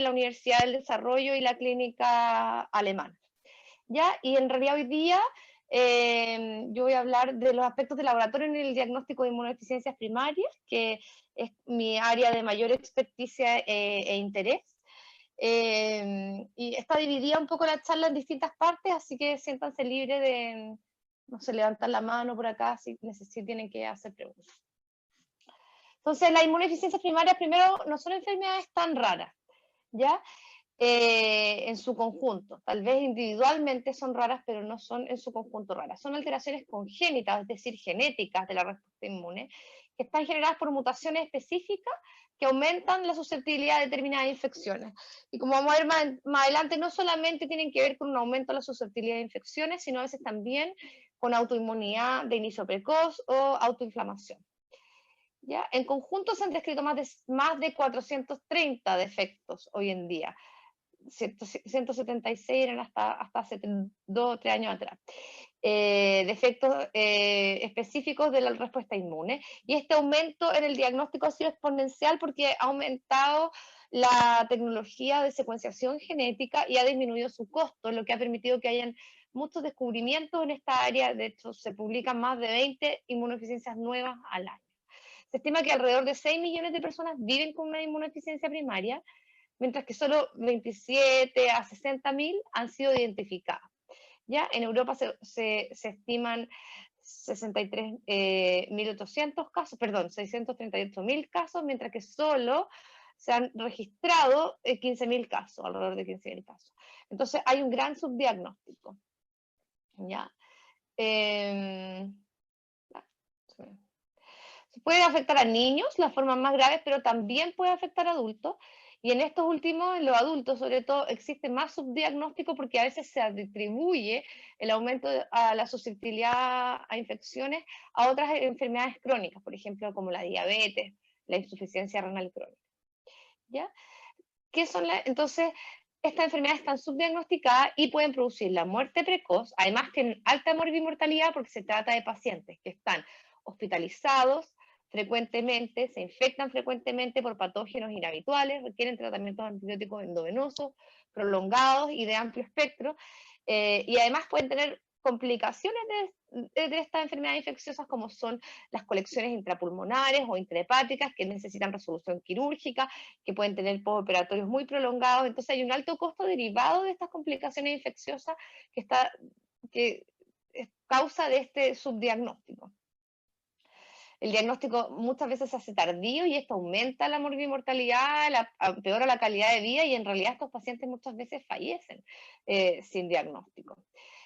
la Universidad del Desarrollo y la Clínica Alemana. ¿Ya? Y en realidad hoy día yo voy a hablar de los aspectos de laboratorio en el diagnóstico de inmunodeficiencias primarias, que es mi área de mayor experticia e interés. Y está dividida un poco la charla en distintas partes, así que siéntanse libres de, no sé, levantar la mano por acá si tienen que hacer preguntas. Entonces, las inmunodeficiencias primarias, primero, no son enfermedades tan raras, ¿ya? En su conjunto. Tal vez individualmente son raras, pero no son en su conjunto raras. Son alteraciones congénitas, es decir, genéticas de la respuesta inmune, que están generadas por mutaciones específicas que aumentan la susceptibilidad a determinadas infecciones. Y como vamos a ver más adelante, no solamente tienen que ver con un aumento de la susceptibilidad a infecciones, sino a veces también con autoinmunidad de inicio precoz o autoinflamación. ¿Ya? En conjunto se han descrito más de 430 defectos hoy en día. 176 eran hasta hace 2 o 3 años atrás. Defectos específicos de la respuesta inmune. Y este aumento en el diagnóstico ha sido exponencial porque ha aumentado la tecnología de secuenciación genética y ha disminuido su costo, lo que ha permitido que hayan muchos descubrimientos en esta área. De hecho, se publican más de 20 inmunodeficiencias nuevas al año. Se estima que alrededor de 6 millones de personas viven con una inmunodeficiencia primaria, mientras que solo 27 a 60.000 han sido identificadas. ¿Ya? En Europa se estiman 63.800 casos, perdón, 638.000 casos, mientras que solo se han registrado 15.000 casos, alrededor de 15.000 casos. Entonces hay un gran subdiagnóstico. ¿Ya? Puede afectar a niños, las formas más graves, pero también puede afectar a adultos. Y en estos últimos, en los adultos sobre todo, existe más subdiagnóstico porque a veces se atribuye el aumento a la susceptibilidad a infecciones a otras enfermedades crónicas, por ejemplo, como la diabetes, la insuficiencia renal crónica. ¿Ya? ¿Qué son entonces, estas enfermedades están subdiagnosticadas y pueden producir la muerte precoz, además tienen alta morbimortalidad porque se trata de pacientes que están hospitalizados frecuentemente, se infectan frecuentemente por patógenos inhabituales, requieren tratamientos antibióticos endovenosos prolongados y de amplio espectro, y además pueden tener complicaciones de estas enfermedades infecciosas como son las colecciones intrapulmonares o intrahepáticas que necesitan resolución quirúrgica, que pueden tener postoperatorios muy prolongados. Entonces hay un alto costo derivado de estas complicaciones infecciosas que es causa de este subdiagnóstico. El diagnóstico muchas veces se hace tardío y esto aumenta la morbimortalidad, empeora la calidad de vida y en realidad estos pacientes muchas veces fallecen sin diagnóstico.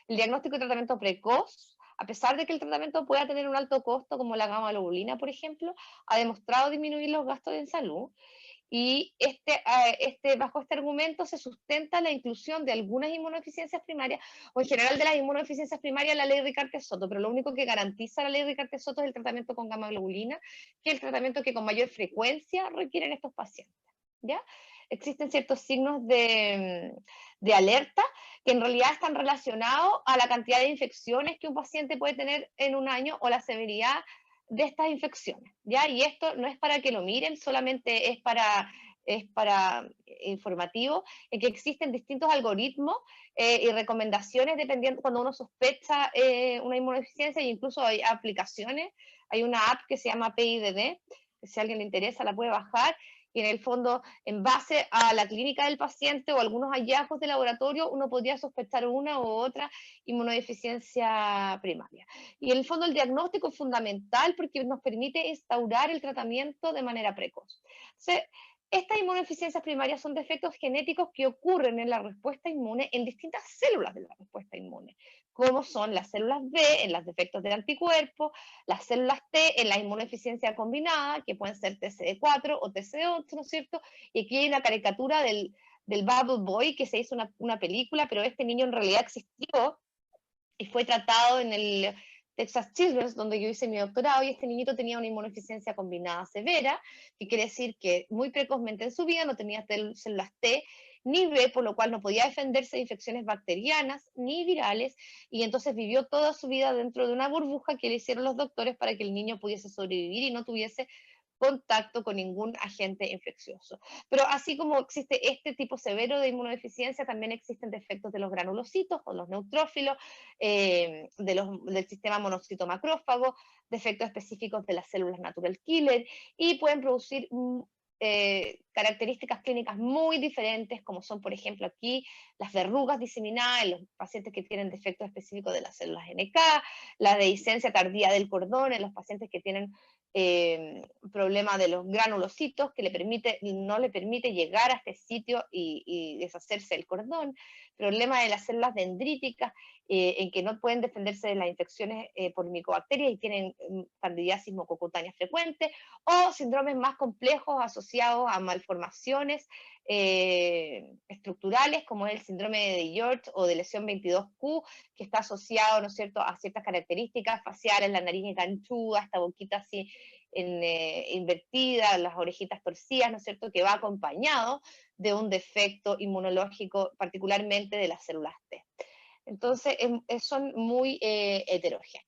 El diagnóstico y tratamiento precoz, a pesar de que el tratamiento pueda tener un alto costo, como la gamma globulina, por ejemplo, ha demostrado disminuir los gastos en salud. Y bajo este argumento se sustenta la inclusión de algunas inmunodeficiencias primarias, o en general de las inmunodeficiencias primarias, la ley Ricarte-Soto, pero lo único que garantiza la ley Ricarte-Soto es el tratamiento con gamma globulina, que es el tratamiento que con mayor frecuencia requieren estos pacientes. ¿Ya? Existen ciertos signos de alerta que en realidad están relacionados a la cantidad de infecciones que un paciente puede tener en un año o la severidad de estas infecciones, ¿ya? Y esto no es para que lo miren, solamente es para informativo, en que existen distintos algoritmos y recomendaciones dependiendo cuando uno sospecha una inmunodeficiencia, e incluso hay aplicaciones, hay una app que se llama PIDD, que si a alguien le interesa la puede bajar, y en el fondo, en base a la clínica del paciente o algunos hallazgos de laboratorio, uno podría sospechar una u otra inmunodeficiencia primaria. Y en el fondo el diagnóstico es fundamental porque nos permite instaurar el tratamiento de manera precoz. Entonces, estas inmunodeficiencias primarias son defectos genéticos que ocurren en la respuesta inmune en distintas células de la respuesta inmune, como son las células B en los defectos de anticuerpos, las células T en la inmunodeficiencia combinada, que pueden ser TCD4 o TCD8, ¿no es cierto? Y aquí hay una caricatura del Bubble Boy, que se hizo una película, pero este niño en realidad existió y fue tratado en el Texas Children's, donde yo hice mi doctorado, y este niñito tenía una inmunodeficiencia combinada severa, que quiere decir que muy precozmente en su vida no tenía células T ni B, por lo cual no podía defenderse de infecciones bacterianas ni virales, y entonces vivió toda su vida dentro de una burbuja que le hicieron los doctores para que el niño pudiese sobrevivir y no tuviese contacto con ningún agente infeccioso. Pero así como existe este tipo severo de inmunodeficiencia, también existen defectos de los granulocitos o los neutrófilos, del sistema monocito macrófago, defectos específicos de las células natural killer, y pueden producir características clínicas muy diferentes, como son, por ejemplo, aquí las verrugas diseminadas en los pacientes que tienen defectos específicos de las células NK, la dehiscencia tardía del cordón en los pacientes que tienen problema de los granulocitos que no le permite llegar a este sitio y deshacerse del cordón, problema de las células dendríticas en que no pueden defenderse de las infecciones por micobacterias y tienen candidiasis mucocutánea frecuente, o síndromes más complejos asociados a malformaciones estructurales, como es el síndrome de George o de lesión 22q, que está asociado, ¿no es cierto?, a ciertas características faciales, la nariz enganchuda, esta boquita así invertida, las orejitas torcidas, ¿no es cierto?, que va acompañado de un defecto inmunológico, particularmente de las células T. Entonces, son muy heterogéneas.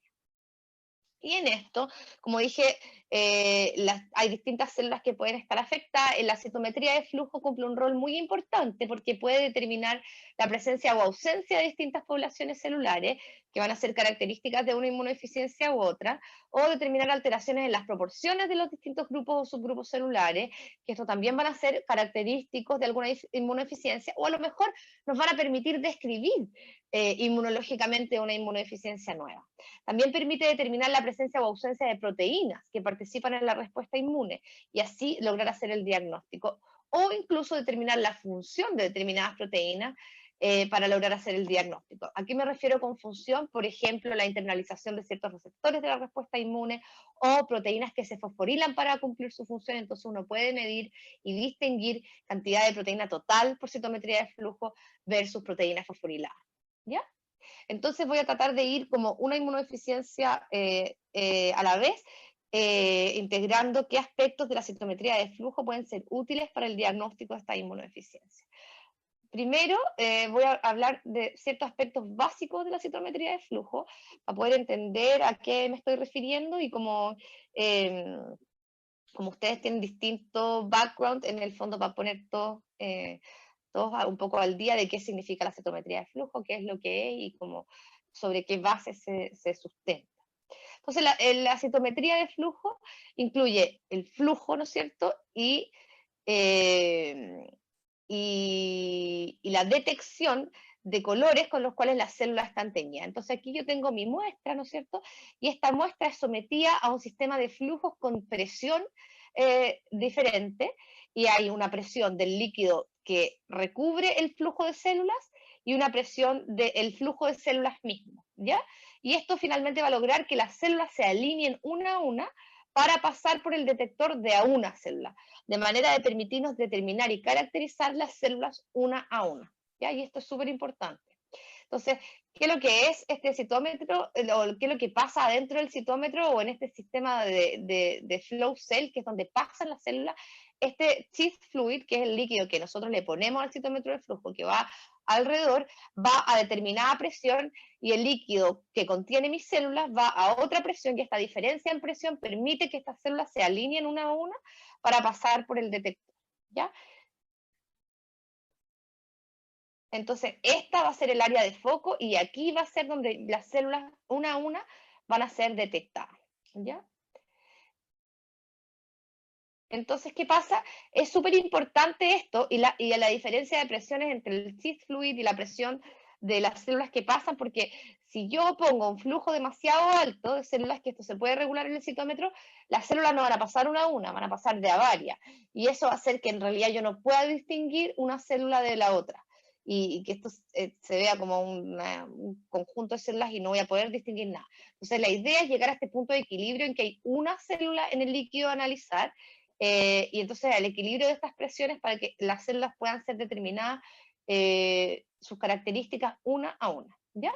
Y en esto, como dije, hay distintas células que pueden estar afectadas. La citometría de flujo cumple un rol muy importante porque puede determinar la presencia o ausencia de distintas poblaciones celulares que van a ser características de una inmunodeficiencia u otra, o determinar alteraciones en las proporciones de los distintos grupos o subgrupos celulares, que esto también van a ser característicos de alguna inmunodeficiencia, o a lo mejor nos van a permitir describir inmunológicamente una inmunodeficiencia nueva. También permite determinar la presencia o ausencia de proteínas que participan en la respuesta inmune y así lograr hacer el diagnóstico, o incluso determinar la función de determinadas proteínas para lograr hacer el diagnóstico. Aquí me refiero con función, por ejemplo, la internalización de ciertos receptores de la respuesta inmune o proteínas que se fosforilan para cumplir su función. Entonces uno puede medir y distinguir cantidad de proteína total por citometría de flujo versus proteínas fosforiladas. ¿Ya? Entonces voy a tratar de ir como una inmunodeficiencia a la vez, integrando qué aspectos de la citometría de flujo pueden ser útiles para el diagnóstico de esta inmunodeficiencia. Primero, voy a hablar de ciertos aspectos básicos de la citometría de flujo para poder entender a qué me estoy refiriendo y como ustedes tienen distinto background, en el fondo para poner todos un poco al día de qué significa la citometría de flujo, qué es lo que es y sobre qué base se sustenta. Entonces, la citometría de flujo incluye el flujo, ¿no es cierto? Eh, y la detección de colores con los cuales las células están teñidas. Entonces aquí yo tengo mi muestra, ¿no es cierto? Y esta muestra es sometida a un sistema de flujos con presión diferente, y hay una presión del líquido que recubre el flujo de células y una presión del flujo de células mismo, ¿ya? Y esto finalmente va a lograr que las células se alineen una a una para pasar por el detector de a una célula, de manera de permitirnos determinar y caracterizar las células una a una, ¿ya? Y esto es súper importante. Entonces, ¿qué es lo que es este citómetro? O ¿qué es lo que pasa adentro del citómetro o en este sistema de flow cell, que es donde pasan las células? Este sheath fluid, que es el líquido que nosotros le ponemos al citómetro de flujo, que va alrededor, va a determinada presión, y el líquido que contiene mis células va a otra presión, y esta diferencia en presión permite que estas células se alineen una a una para pasar por el detector, ¿ya? Entonces, esta va a ser el área de foco y aquí va a ser donde las células una a una van a ser detectadas, ¿ya? Entonces, ¿qué pasa? Es súper importante esto y la diferencia de presiones entre el sheath fluid y la presión de las células que pasan, porque si yo pongo un flujo demasiado alto de células, que esto se puede regular en el citómetro, las células no van a pasar una a una, van a pasar de a varias. Y eso va a hacer que en realidad yo no pueda distinguir una célula de la otra. Y que esto se vea como un conjunto de células y no voy a poder distinguir nada. Entonces, la idea es llegar a este punto de equilibrio en que hay una célula en el líquido a analizar, y entonces el equilibrio de estas presiones para que las células puedan ser determinadas sus características una a una, ¿ya?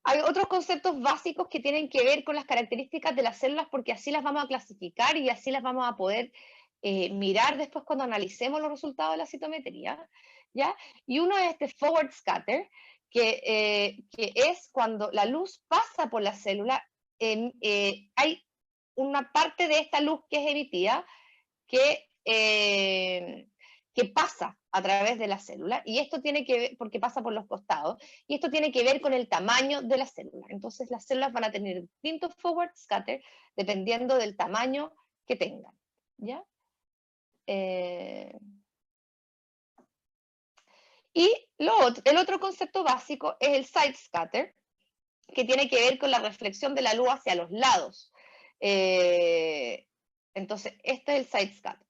Hay otros conceptos básicos que tienen que ver con las características de las células, porque así las vamos a clasificar y así las vamos a poder mirar después cuando analicemos los resultados de la citometría, ¿ya? Y uno es este forward scatter, que es cuando la luz pasa por la célula, hay una parte de esta luz que es emitida que pasa a través de la célula, y esto tiene que ver, porque pasa por los costados, y esto tiene que ver con el tamaño de la célula. Entonces las células van a tener distintos forward scatter dependiendo del tamaño que tengan, ¿ya? Y el otro concepto básico es el side scatter, que tiene que ver con la reflexión de la luz hacia los lados. Entonces, este es el side scatter,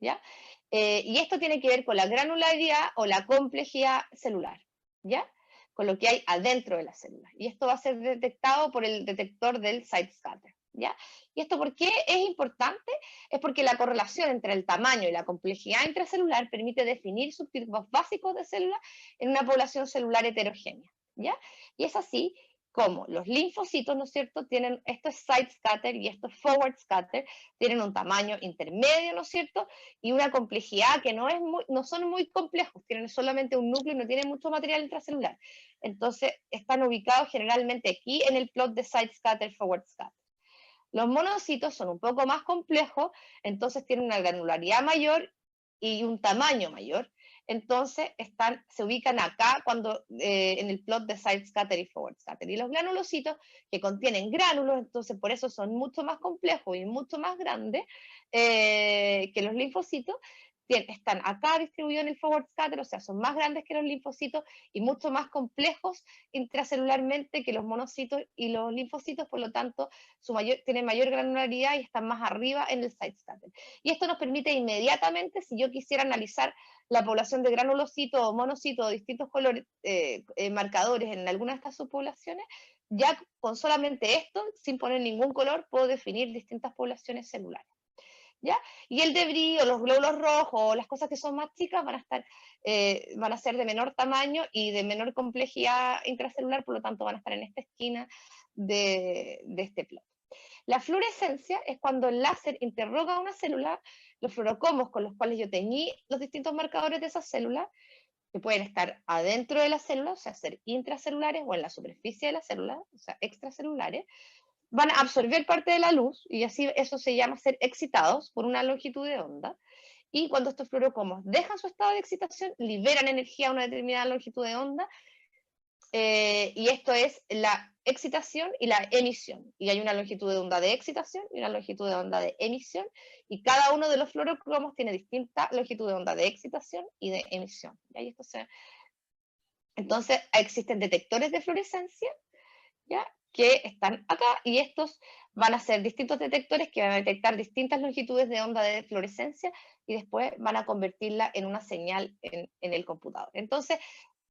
¿ya? Y esto tiene que ver con la granularidad o la complejidad celular, ¿ya? Con lo que hay adentro de la célula. Y esto va a ser detectado por el detector del side scatter, ¿ya? ¿Y esto por qué es importante? Es porque la correlación entre el tamaño y la complejidad intracelular permite definir subtipos básicos de células en una población celular heterogénea, ¿ya? Y es así como los linfocitos, ¿no es cierto?, tienen, esto es side scatter y esto es forward scatter, tienen un tamaño intermedio, ¿no es cierto?, y una complejidad que no son muy complejos, tienen solamente un núcleo y no tienen mucho material intracelular. Entonces, están ubicados generalmente aquí en el plot de side scatter, forward scatter. Los monocitos son un poco más complejos, entonces tienen una granularidad mayor y un tamaño mayor. Entonces se ubican acá en el plot de side scatter y forward scatter. Y los granulocitos que contienen gránulos, entonces por eso son mucho más complejos y mucho más grandes que los linfocitos, están acá distribuidos en el forward scatter, o sea, son más grandes que los linfocitos y mucho más complejos intracelularmente que los monocitos y los linfocitos, por lo tanto, tienen mayor granularidad y están más arriba en el side scatter. Y esto nos permite inmediatamente, si yo quisiera analizar la población de granulocitos o monocitos o distintos colores, marcadores en alguna de estas subpoblaciones, ya con solamente esto, sin poner ningún color, puedo definir distintas poblaciones celulares. ¿Ya? Y el debris o los glóbulos rojos o las cosas que son más chicas van a ser de menor tamaño y de menor complejidad intracelular, por lo tanto van a estar en esta esquina de este plot. La fluorescencia es cuando el láser interroga a una célula, los fluorocomos con los cuales yo teñí los distintos marcadores de esa célula, que pueden estar adentro de la célula, o sea, ser intracelulares, o en la superficie de la célula, o sea, extracelulares, van a absorber parte de la luz y así eso se llama ser excitados por una longitud de onda. Y cuando estos fluorocomos dejan su estado de excitación, liberan energía a una determinada longitud de onda, y esto es la excitación y la emisión. Y hay una longitud de onda de excitación y una longitud de onda de emisión, y cada uno de los fluorocromos tiene distinta longitud de onda de excitación y de emisión. Entonces existen detectores de fluorescencia, ¿ya?, que están acá, y estos van a ser distintos detectores que van a detectar distintas longitudes de onda de fluorescencia y después van a convertirla en una señal en el computador. Entonces,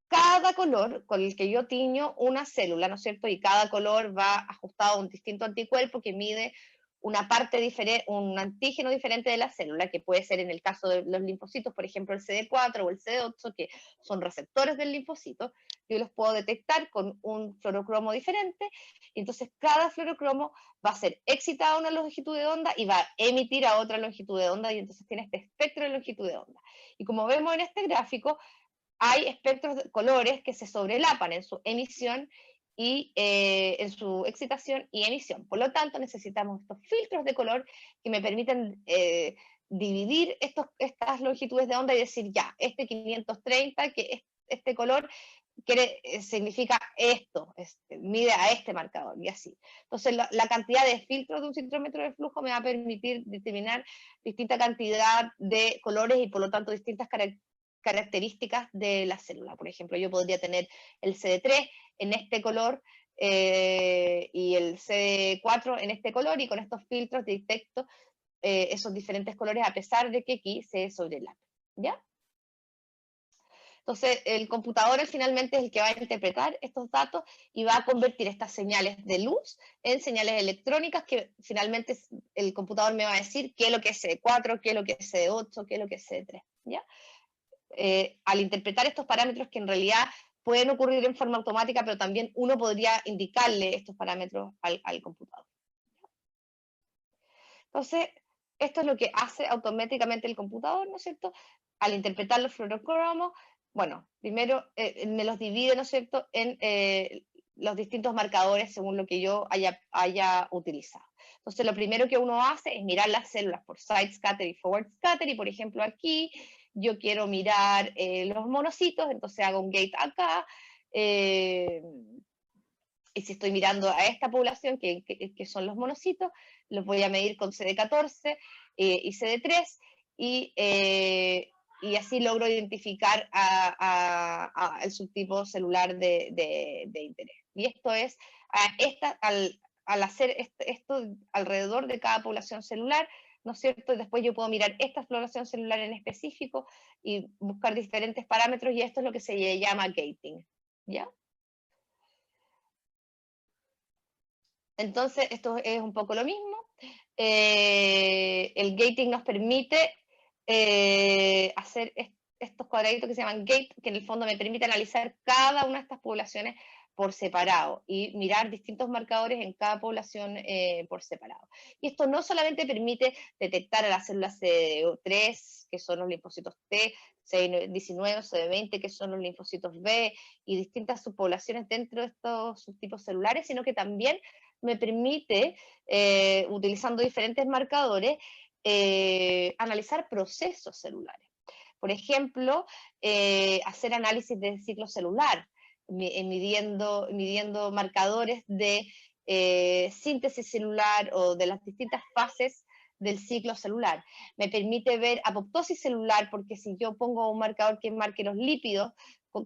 cada color con el que yo tiño una célula, ¿no es cierto?, y cada color va ajustado a un distinto anticuerpo que mide una parte diferente, un antígeno diferente de la célula, que puede ser en el caso de los linfocitos, por ejemplo, el CD4 o el CD8, que son receptores del linfocito. Yo los puedo detectar con un fluorocromo diferente, y entonces cada fluorocromo va a ser excitado a una longitud de onda y va a emitir a otra longitud de onda, y entonces tiene este espectro de longitud de onda. Y como vemos en este gráfico, hay espectros de colores que se sobrelapan en su emisión y en su excitación y emisión. Por lo tanto, necesitamos estos filtros de color que me permiten dividir estas longitudes de onda y decir, ya, este 530, que es este color significa esto, mide a este marcador, y así. Entonces, la cantidad de filtros de un citrómetro de flujo me va a permitir determinar distinta cantidad de colores y, por lo tanto, distintas características de la célula. Por ejemplo, yo podría tener el CD3 en este color y el CD4 en este color, y con estos filtros detecto esos diferentes colores a pesar de que aquí se sobrelapen, ¿ya? Entonces, el computador finalmente es el que va a interpretar estos datos y va a convertir estas señales de luz en señales electrónicas que finalmente el computador me va a decir qué es lo que es CD4, qué es lo que es CD8, qué es lo que es CD3, ¿ya? Al interpretar estos parámetros que en realidad pueden ocurrir en forma automática, pero también uno podría indicarle estos parámetros al computador. Entonces, esto es lo que hace automáticamente el computador, ¿no es cierto? Al interpretar los fluorocromos, bueno, primero me los divide, ¿no es cierto?, en los distintos marcadores según lo que yo haya utilizado. Entonces, lo primero que uno hace es mirar las células por side scatter y forward scatter, y por ejemplo aquí yo quiero mirar los monocitos, entonces hago un gate acá, y si estoy mirando a esta población, que son los monocitos, los voy a medir con CD14 y CD3, y así logro identificar el subtipo celular de interés. Y esto es, al hacer esto alrededor de cada población celular, ¿no es cierto? Después yo puedo mirar esta población celular en específico y buscar diferentes parámetros, y esto es lo que se llama gating, ¿ya? Entonces, esto es un poco lo mismo. El gating nos permite hacer estos cuadraditos que se llaman gate, que en el fondo me permite analizar cada una de estas poblaciones por separado y mirar distintos marcadores en cada población por separado. Y esto no solamente permite detectar a las células CD3, que son los linfocitos T, CD19 o CD20, que son los linfocitos B, y distintas subpoblaciones dentro de estos subtipos celulares, sino que también me permite, utilizando diferentes marcadores, analizar procesos celulares. Por ejemplo, hacer análisis de ciclo celular, midiendo marcadores de síntesis celular o de las distintas fases del ciclo celular. Me permite ver apoptosis celular, porque si yo pongo un marcador que marque los lípidos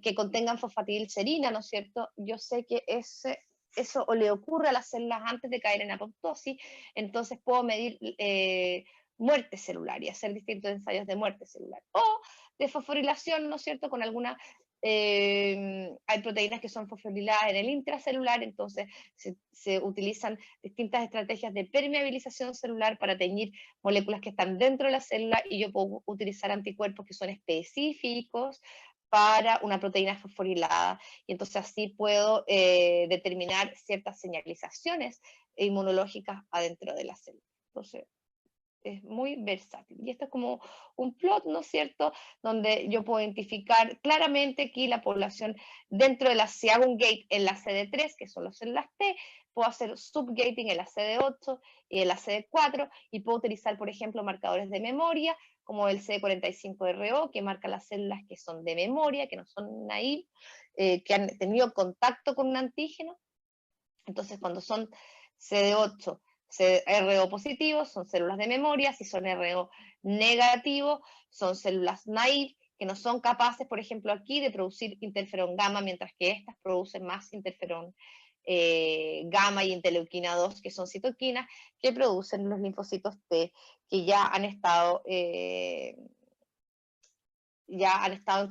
que contengan fosfatidilcerina, ¿no es cierto? Yo sé que eso o le ocurre a las células antes de caer en apoptosis, entonces puedo medir muerte celular y hacer distintos ensayos de muerte celular. O de fosforilación, ¿no es cierto?, con algunas, hay proteínas que son fosforiladas en el intracelular, entonces se utilizan distintas estrategias de permeabilización celular para teñir moléculas que están dentro de la célula, y yo puedo utilizar anticuerpos que son específicos para una proteína fosforilada, y entonces así puedo determinar ciertas señalizaciones inmunológicas adentro de la célula. Entonces, es muy versátil. Y esto es como un plot, ¿no es cierto?, donde yo puedo identificar claramente aquí la población dentro de si hago un gate en la CD3, que son las células T, puedo hacer subgating en la CD8 y en la CD4, y puedo utilizar, por ejemplo, marcadores de memoria, como el CD45RO, que marca las células que son de memoria, que no son naive, que han tenido contacto con un antígeno. Entonces, cuando son CD8, RO positivos, son células de memoria; si son RO negativos, son células naive, que no son capaces, por ejemplo, aquí de producir interferón gamma, mientras que estas producen más interferón gamma y interleuquina 2, que son citoquinas que producen los linfocitos T, que ya han estado en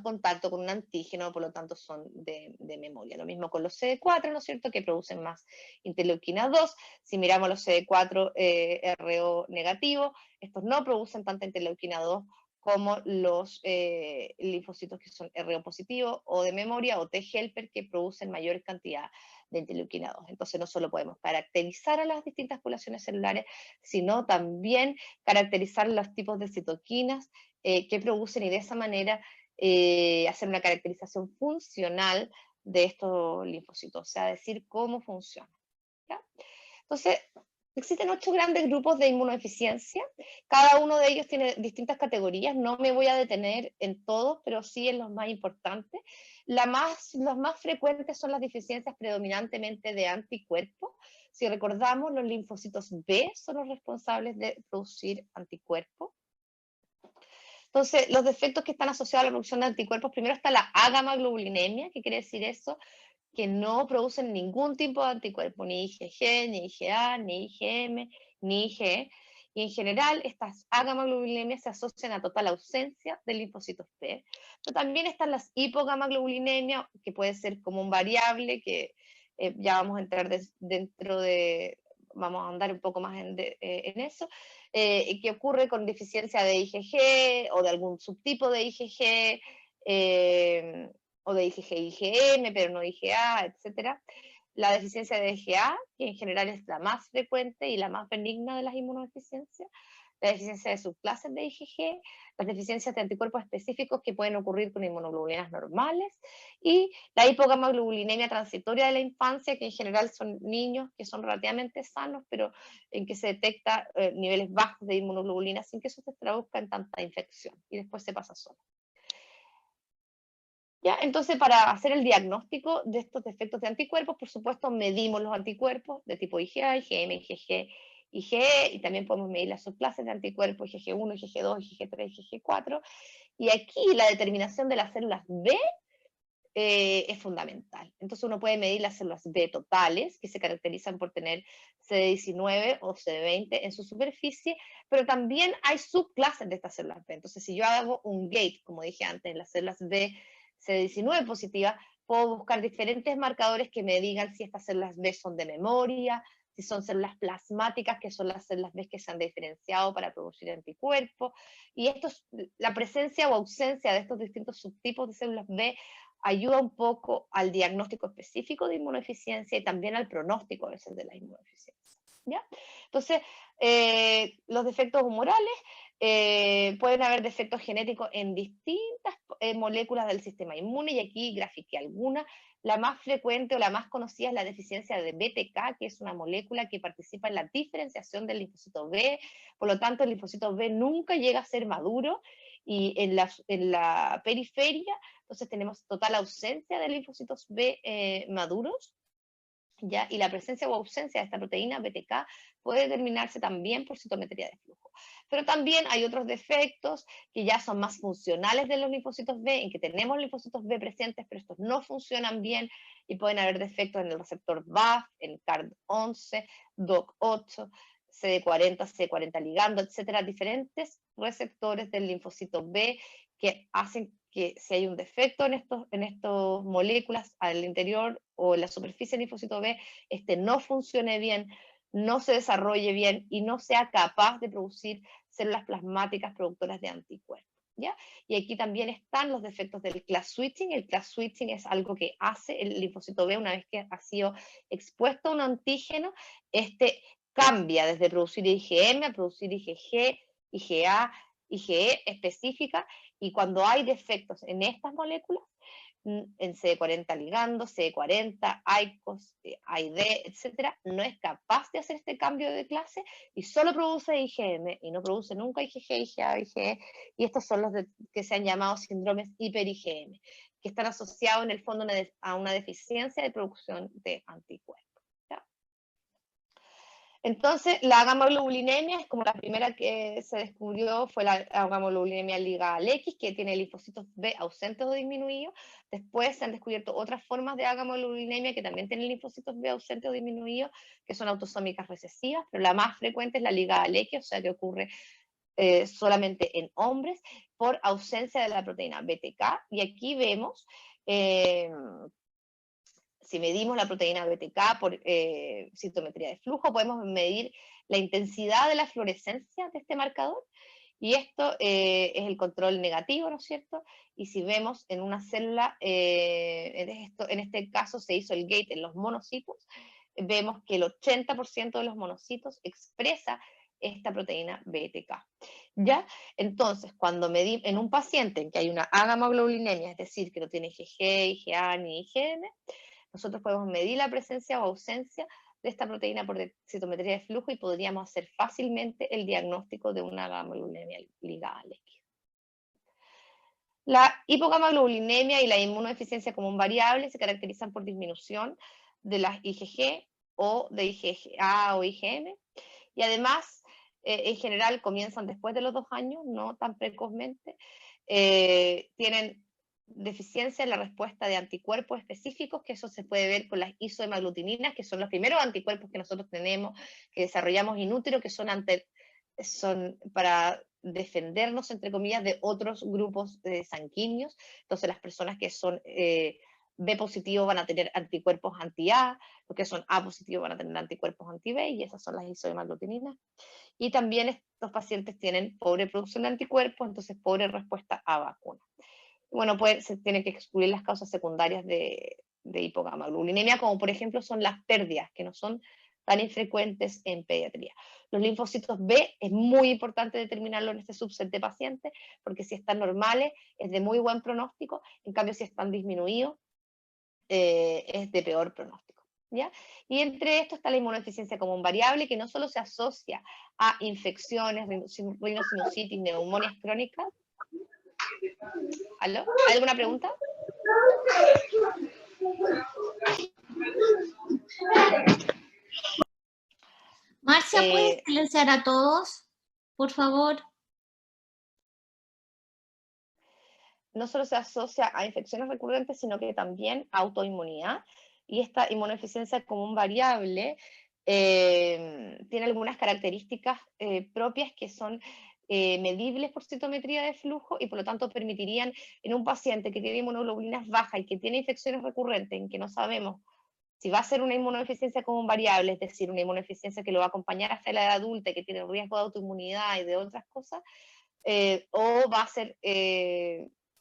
contacto con un antígeno, por lo tanto son de memoria. Lo mismo con los CD4, ¿no es cierto?, que producen más interleuquina 2. Si miramos los CD4 RO negativos, estos no producen tanta interleuquina 2 como los linfocitos que son RO positivos o de memoria, o T-helper, que producen mayor cantidad de interleuquina 2. Entonces no solo podemos caracterizar a las distintas poblaciones celulares, sino también caracterizar los tipos de citoquinas que producen, y de esa manera hacer una caracterización funcional de estos linfocitos, o sea, decir cómo funciona. ¿Ya? Entonces, existen 8 grandes grupos de inmunodeficiencia, cada uno de ellos tiene distintas categorías, no me voy a detener en todos, pero sí en los más importantes. Los más frecuentes son las deficiencias predominantemente de anticuerpos. Si recordamos, los linfocitos B son los responsables de producir anticuerpos. Entonces, los defectos que están asociados a la producción de anticuerpos: primero está la agamaglobulinemia. ¿Qué quiere decir eso? Que no producen ningún tipo de anticuerpo, ni IgG, ni IgA, ni IgM, ni IgE. Y en general, estas agamaglobulinemias se asocian a total ausencia de linfocitos T. Pero también están las hipogamaglobulinemias, que puede ser como un variable, que ya vamos a entrar vamos a andar un poco más en eso, que ocurre con deficiencia de IgG o de algún subtipo de IgG, o de IgG-IgM, pero no IgA, etc. La deficiencia de IgA, que en general es la más frecuente y la más benigna de las inmunodeficiencias. la deficiencia de subclases de IgG, las deficiencias de anticuerpos específicos que pueden ocurrir con inmunoglobulinas normales, y la hipogamaglobulinemia transitoria de la infancia, que en general son niños que son relativamente sanos, pero en que se detecta niveles bajos de inmunoglobulina sin que eso se traduzca en tanta infección, y después se pasa solo. ¿Ya? Entonces, para hacer el diagnóstico de estos defectos de anticuerpos, por supuesto, medimos los anticuerpos de tipo IgA, IgM, IgG, IgE, y también podemos medir las subclases de anticuerpos IgG1, IgG2, IgG3, IgG4. Y aquí la determinación de las células B es fundamental. Entonces uno puede medir las células B totales, que se caracterizan por tener CD19 o CD20 en su superficie, pero también hay subclases de estas células B. Entonces, si yo hago un gate, como dije antes, en las células B CD19 positivas, puedo buscar diferentes marcadores que me digan si estas células B son de memoria, si son células plasmáticas, que son las células B que se han diferenciado para producir anticuerpos. Y esto, la presencia o ausencia de estos distintos subtipos de células B ayuda un poco al diagnóstico específico de inmunodeficiencia y también al pronóstico a veces de la inmunodeficiencia. ¿Ya? Entonces, los defectos humorales, pueden haber defectos genéticos en distintas moléculas del sistema inmune, y aquí grafiqué algunas. La más frecuente o la más conocida es la deficiencia de BTK, que es una molécula que participa en la diferenciación del linfocito B, por lo tanto el linfocito B nunca llega a ser maduro, y en la periferia, entonces tenemos total ausencia de linfocitos B maduros, ¿ya? Y la presencia o ausencia de esta proteína BTK puede determinarse también por citometría de flujo. Pero también hay otros defectos que ya son más funcionales de los linfocitos B, en que tenemos linfocitos B presentes, pero estos no funcionan bien, y pueden haber defectos en el receptor BAF, en CARD11, DOC8, CD40, CD40 ligando, etcétera, diferentes receptores del linfocito B que hacen que si hay un defecto en estos moléculas al interior o en la superficie del linfocito B, este no funcione bien, no se desarrolle bien y no sea capaz de producir células plasmáticas productoras de anticuerpos. ¿Ya? Y aquí también están los defectos del class switching. El class switching es algo que hace el linfocito B una vez que ha sido expuesto a un antígeno. Este cambia desde producir IgM a producir IgG, IgA, IgE específica, y cuando hay defectos en estas moléculas, en CD40 ligando, CD40, ICOS, AID, etcétera, no es capaz de hacer este cambio de clase y solo produce IgM y no produce nunca IgG, IgA, IgE, y estos son los que se han llamado síndromes hiper-IgM, que están asociados en el fondo a una deficiencia de producción de anticuerpos. Entonces, la gamaglobulinemia es como la primera que se descubrió, fue la gamaglobulinemia ligada al X, que tiene linfocitos B ausentes o disminuidos. Después se han descubierto otras formas de gamaglobulinemia que también tienen linfocitos B ausentes o disminuidos, que son autosómicas recesivas, pero la más frecuente es la ligada al X, o sea que ocurre solamente en hombres, por ausencia de la proteína BTK. Y aquí vemos si medimos la proteína BTK por citometría de flujo, podemos medir la intensidad de la fluorescencia de este marcador, y esto es el control negativo, ¿no es cierto? Y si vemos en una célula, en este caso se hizo el gate en los monocitos, vemos que el 80% de los monocitos expresa esta proteína BTK. ¿Ya? Entonces, cuando medimos en un paciente en que hay una agamaglobulinemia, es decir, que no tiene IgG, IgA ni IgM, nosotros podemos medir la presencia o ausencia de esta proteína por citometría de flujo y podríamos hacer fácilmente el diagnóstico de una gamaglobulinemia ligada al X. La hipogamaglobulinemia y la inmunodeficiencia común variable se caracterizan por disminución de las IgG o de IgA o IgM, y además, en general, comienzan después de los 2 años, no tan precozmente. Tienen deficiencia en la respuesta de anticuerpos específicos, que eso se puede ver con las isohemaglutininas, que son los primeros anticuerpos que nosotros tenemos, que desarrollamos in útero, que son para defendernos, entre comillas, de otros grupos sanguíneos. Entonces, las personas que son B positivo van a tener anticuerpos anti-A, los que son A positivo van a tener anticuerpos anti-B, y esas son las isohemaglutininas. Y también estos pacientes tienen pobre producción de anticuerpos, entonces pobre respuesta a vacunas. Bueno, se tienen que excluir las causas secundarias de hipogamaglobulinemia, como por ejemplo son las pérdidas, que no son tan infrecuentes en pediatría. Los linfocitos B es muy importante determinarlo en este subset de pacientes, porque si están normales es de muy buen pronóstico, en cambio si están disminuidos es de peor pronóstico. ¿Ya? Y entre esto está la inmunodeficiencia como un variable que no solo se asocia a infecciones, rinosinusitis, neumonias crónicas. ¿Aló? ¿Hay alguna pregunta? Marcia, ¿puedes silenciar a todos, por favor? No solo se asocia a infecciones recurrentes, sino que también a autoinmunidad. Y esta inmunodeficiencia como un variable tiene algunas características propias que son medibles por citometría de flujo y por lo tanto permitirían en un paciente que tiene inmunoglobulinas bajas y que tiene infecciones recurrentes en que no sabemos si va a ser una inmunodeficiencia como un variable, es decir, una inmunodeficiencia que lo va a acompañar hasta la edad adulta y que tiene riesgo de autoinmunidad y de otras cosas, o va a ser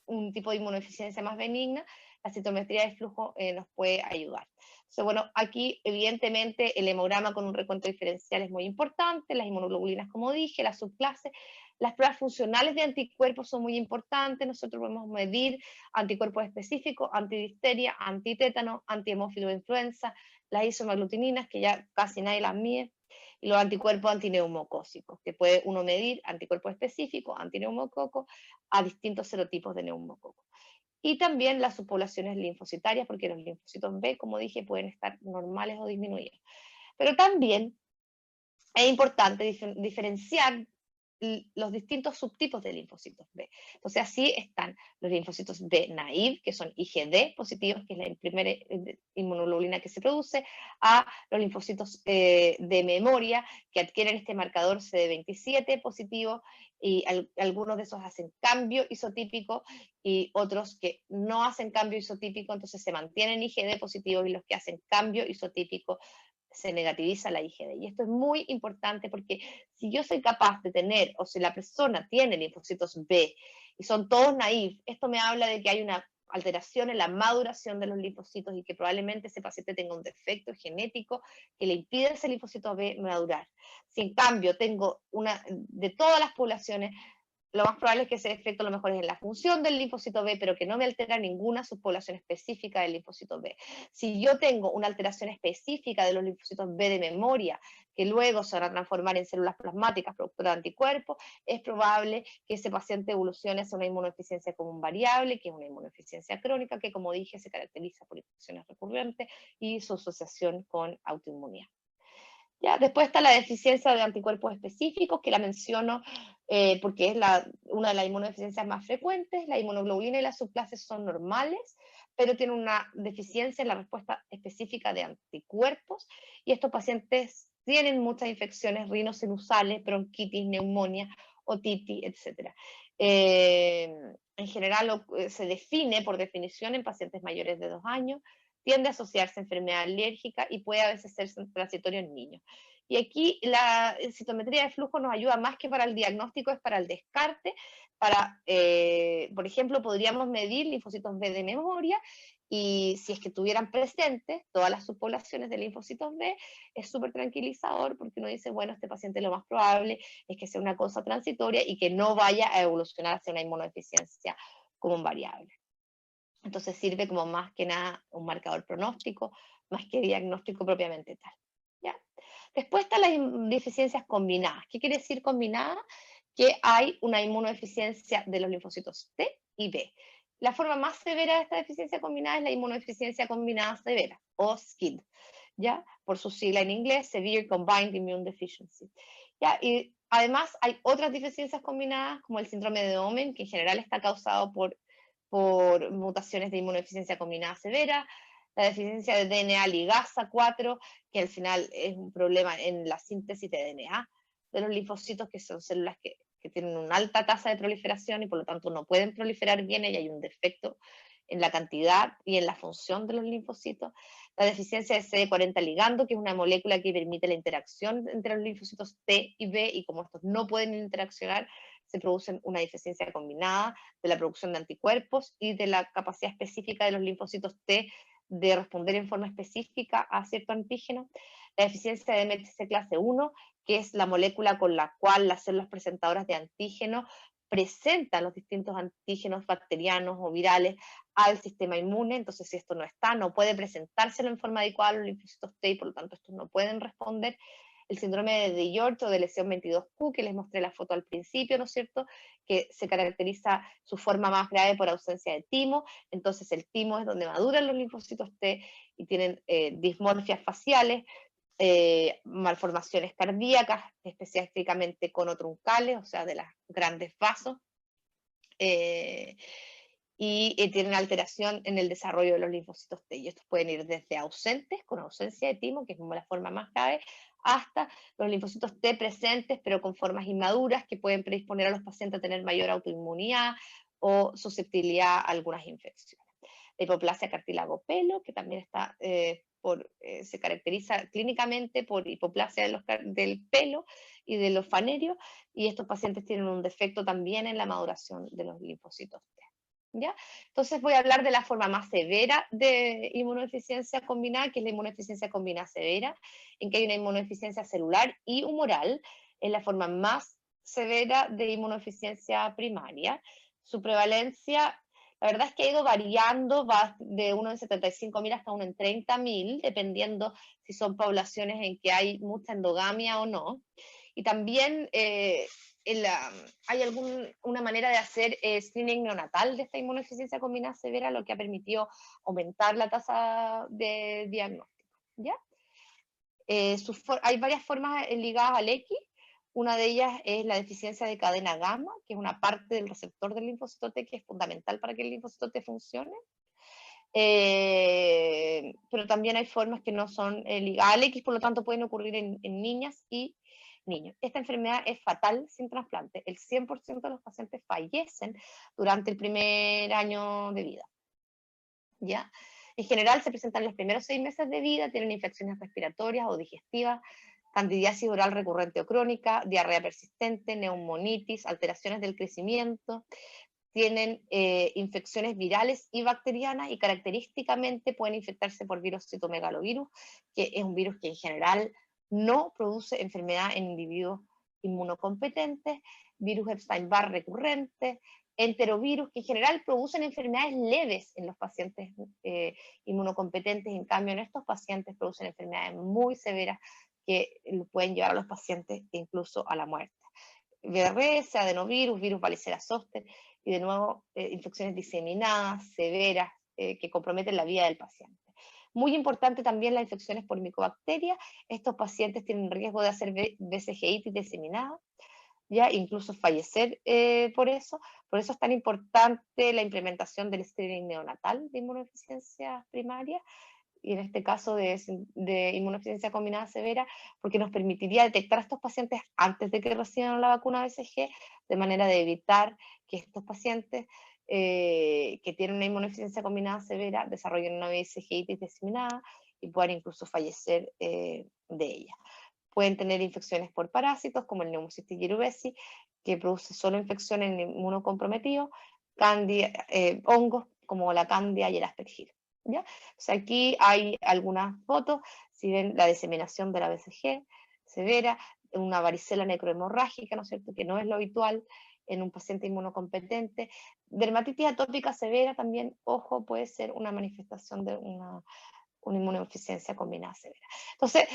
un tipo de inmunodeficiencia más benigna, la citometría de flujo nos puede ayudar. Entonces, bueno, aquí evidentemente el hemograma con un recuento diferencial es muy importante, las inmunoglobulinas, como dije, las subclases, las pruebas funcionales de anticuerpos son muy importantes, nosotros podemos medir anticuerpos específicos, antidifteria, antitétano, antihemófilo de influenza, las isomaglutininas, que ya casi nadie las mide, y los anticuerpos antineumocócicos, que puede uno medir anticuerpos específicos, antineumococos, a distintos serotipos de neumococo. Y también las subpoblaciones linfocitarias, porque los linfocitos B, como dije, pueden estar normales o disminuidos. Pero también es importante diferenciar los distintos subtipos de linfocitos B. Entonces así están los linfocitos B naive, que son IgD positivos, que es la primera inmunoglobulina que se produce, a los linfocitos de memoria, que adquieren este marcador CD27 positivo, y algunos de esos hacen cambio isotípico, y otros que no hacen cambio isotípico, entonces se mantienen IgD positivos, y los que hacen cambio isotípico se negativiza la IgD. Y esto es muy importante porque si yo soy capaz de tener, o si la persona tiene linfocitos B y son todos naïf, esto me habla de que hay una alteración en la maduración de los linfocitos y que probablemente ese paciente tenga un defecto genético que le impide a ese linfocito B madurar. Si en cambio tengo una de todas las poblaciones, lo más probable es que ese efecto a lo mejor es en la función del linfocito B, pero que no me altera ninguna subpoblación específica del linfocito B. Si yo tengo una alteración específica de los linfocitos B de memoria, que luego se van a transformar en células plasmáticas productoras de anticuerpos, es probable que ese paciente evolucione hacia una inmunodeficiencia común variable, que es una inmunodeficiencia crónica, que como dije se caracteriza por infecciones recurrentes y su asociación con autoinmunidad. ¿Ya? Después está la deficiencia de anticuerpos específicos, que la menciono porque es una de las inmunodeficiencias más frecuentes. La inmunoglobulina y las subclases son normales, pero tienen una deficiencia en la respuesta específica de anticuerpos, y estos pacientes tienen muchas infecciones rinosinusales, bronquitis, neumonía, otitis, etc. En general se define por definición en pacientes mayores de 2 años, tiende a asociarse a enfermedad alérgica y puede a veces ser transitorio en niños. Y aquí la citometría de flujo nos ayuda más que para el diagnóstico, es para el descarte. Por ejemplo, podríamos medir linfocitos B de memoria, y si es que tuvieran presentes todas las subpoblaciones de linfocitos B, es súper tranquilizador porque uno dice, bueno, este paciente lo más probable es que sea una cosa transitoria y que no vaya a evolucionar hacia una inmunodeficiencia como un variable. Entonces sirve como más que nada un marcador pronóstico, más que diagnóstico propiamente tal. ¿Ya? Después están las deficiencias combinadas. ¿Qué quiere decir combinada? Que hay una inmunodeficiencia de los linfocitos T y B. La forma más severa de esta deficiencia combinada es la inmunodeficiencia combinada severa, o SCID, ¿ya? Por su sigla en inglés, Severe Combined Immune Deficiency. ¿Ya? Y además hay otras deficiencias combinadas, como el síndrome de Omen, que en general está causado por mutaciones de inmunodeficiencia combinada severa, la deficiencia de DNA ligasa 4, que al final es un problema en la síntesis de DNA de los linfocitos, que son células que tienen una alta tasa de proliferación y por lo tanto no pueden proliferar bien, y hay un defecto en la cantidad y en la función de los linfocitos. La deficiencia de CD40 ligando, que es una molécula que permite la interacción entre los linfocitos T y B, y como estos no pueden interaccionar, se produce una deficiencia combinada de la producción de anticuerpos y de la capacidad específica de los linfocitos T de responder en forma específica a cierto antígeno. La deficiencia de MHC clase 1, que es la molécula con la cual las células presentadoras de antígenos presentan los distintos antígenos bacterianos o virales al sistema inmune. Entonces, si esto no está, no puede presentárselo en forma adecuada a los linfocitos T y por lo tanto estos no pueden responder. El síndrome de George o de lesión 22q, que les mostré la foto al principio, ¿no es cierto?, que se caracteriza su forma más grave por ausencia de timo. Entonces el timo es donde maduran los linfocitos T y tienen dismorfias faciales, malformaciones cardíacas, específicamente conotruncales, o sea, de los grandes vasos, y tienen alteración en el desarrollo de los linfocitos T. Y estos pueden ir desde ausentes, con ausencia de timo, que es como la forma más grave, hasta los linfocitos T presentes, pero con formas inmaduras, que pueden predisponer a los pacientes a tener mayor autoinmunidad o susceptibilidad a algunas infecciones. La hipoplasia cartílago-pelo, que también está se caracteriza clínicamente por hipoplasia del pelo y de los fanerios, y estos pacientes tienen un defecto también en la maduración de los linfocitos T. ¿Ya? Entonces voy a hablar de la forma más severa de inmunodeficiencia combinada, que es la inmunodeficiencia combinada severa, en que hay una inmunodeficiencia celular y humoral. Es la forma más severa de inmunodeficiencia primaria. Su prevalencia, la verdad es que ha ido variando, va de uno en 75.000 hasta uno en 30.000, dependiendo si son poblaciones en que hay mucha endogamia o no. Y también hay una manera de hacer screening neonatal de esta inmunodeficiencia combinada severa, lo que ha permitido aumentar la tasa de diagnóstico. ¿Ya? Hay varias formas ligadas al X. Una de ellas es la deficiencia de cadena gamma, que es una parte del receptor del linfocito T que es fundamental para que el linfocito T funcione. Pero también hay formas que no son ligadas al X, por lo tanto pueden ocurrir en niñas y niños. Esta enfermedad es fatal sin trasplante. El 100% de los pacientes fallecen durante el primer año de vida. ¿Ya? En general se presentan en los primeros 6 meses de vida, tienen infecciones respiratorias o digestivas, candidiasis oral recurrente o crónica, diarrea persistente, neumonitis, alteraciones del crecimiento, tienen infecciones virales y bacterianas y característicamente pueden infectarse por virus citomegalovirus, que es un virus que en general no produce enfermedad en individuos inmunocompetentes, virus Epstein-Barr recurrente, enterovirus, que en general producen enfermedades leves en los pacientes inmunocompetentes, en cambio en estos pacientes producen enfermedades muy severas que pueden llevar a los pacientes incluso a la muerte. VRS, adenovirus, virus varicela zoster, y de nuevo infecciones diseminadas, severas, que comprometen la vida del paciente. Muy importante también las infecciones por micobacterias. Estos pacientes tienen riesgo de hacer BCG-itis diseminada, ya incluso fallecer por eso. Por eso es tan importante la implementación del screening neonatal de inmunodeficiencia primaria, y en este caso de inmunodeficiencia combinada severa, porque nos permitiría detectar a estos pacientes antes de que reciban la vacuna BCG, de manera de evitar que estos pacientes que tienen una inmunodeficiencia combinada severa desarrollen una BCG-itis diseminada y puedan incluso fallecer de ella. Pueden tener infecciones por parásitos, como el Pneumocystis jirovecii, que produce solo infección en inmunocomprometido, hongos como la Candida y el Aspergillus. ¿Ya? O sea, aquí hay algunas fotos, si ven la diseminación de la BCG severa, una varicela necrohemorrágica, ¿no es cierto?, que no es lo habitual en un paciente inmunocompetente. Dermatitis atópica severa también, ojo, puede ser una manifestación de una inmunodeficiencia combinada severa. Entonces,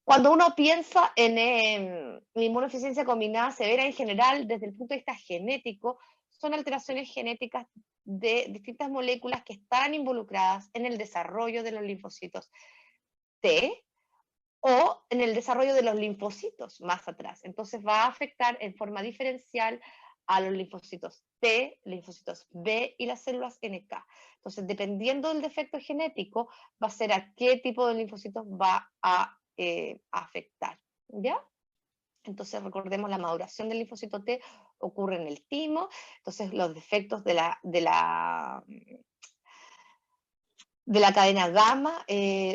cuando uno piensa en inmunodeficiencia combinada severa en general, desde el punto de vista genético, son alteraciones genéticas de distintas moléculas que están involucradas en el desarrollo de los linfocitos T o en el desarrollo de los linfocitos más atrás. Entonces va a afectar en forma diferencial a los linfocitos T, linfocitos B y las células NK. Entonces, dependiendo del defecto genético, va a ser a qué tipo de linfocitos va a afectar, ¿ya? Entonces recordemos, la maduración del linfocito T ocurre en el timo. Entonces los defectos de la cadena gamma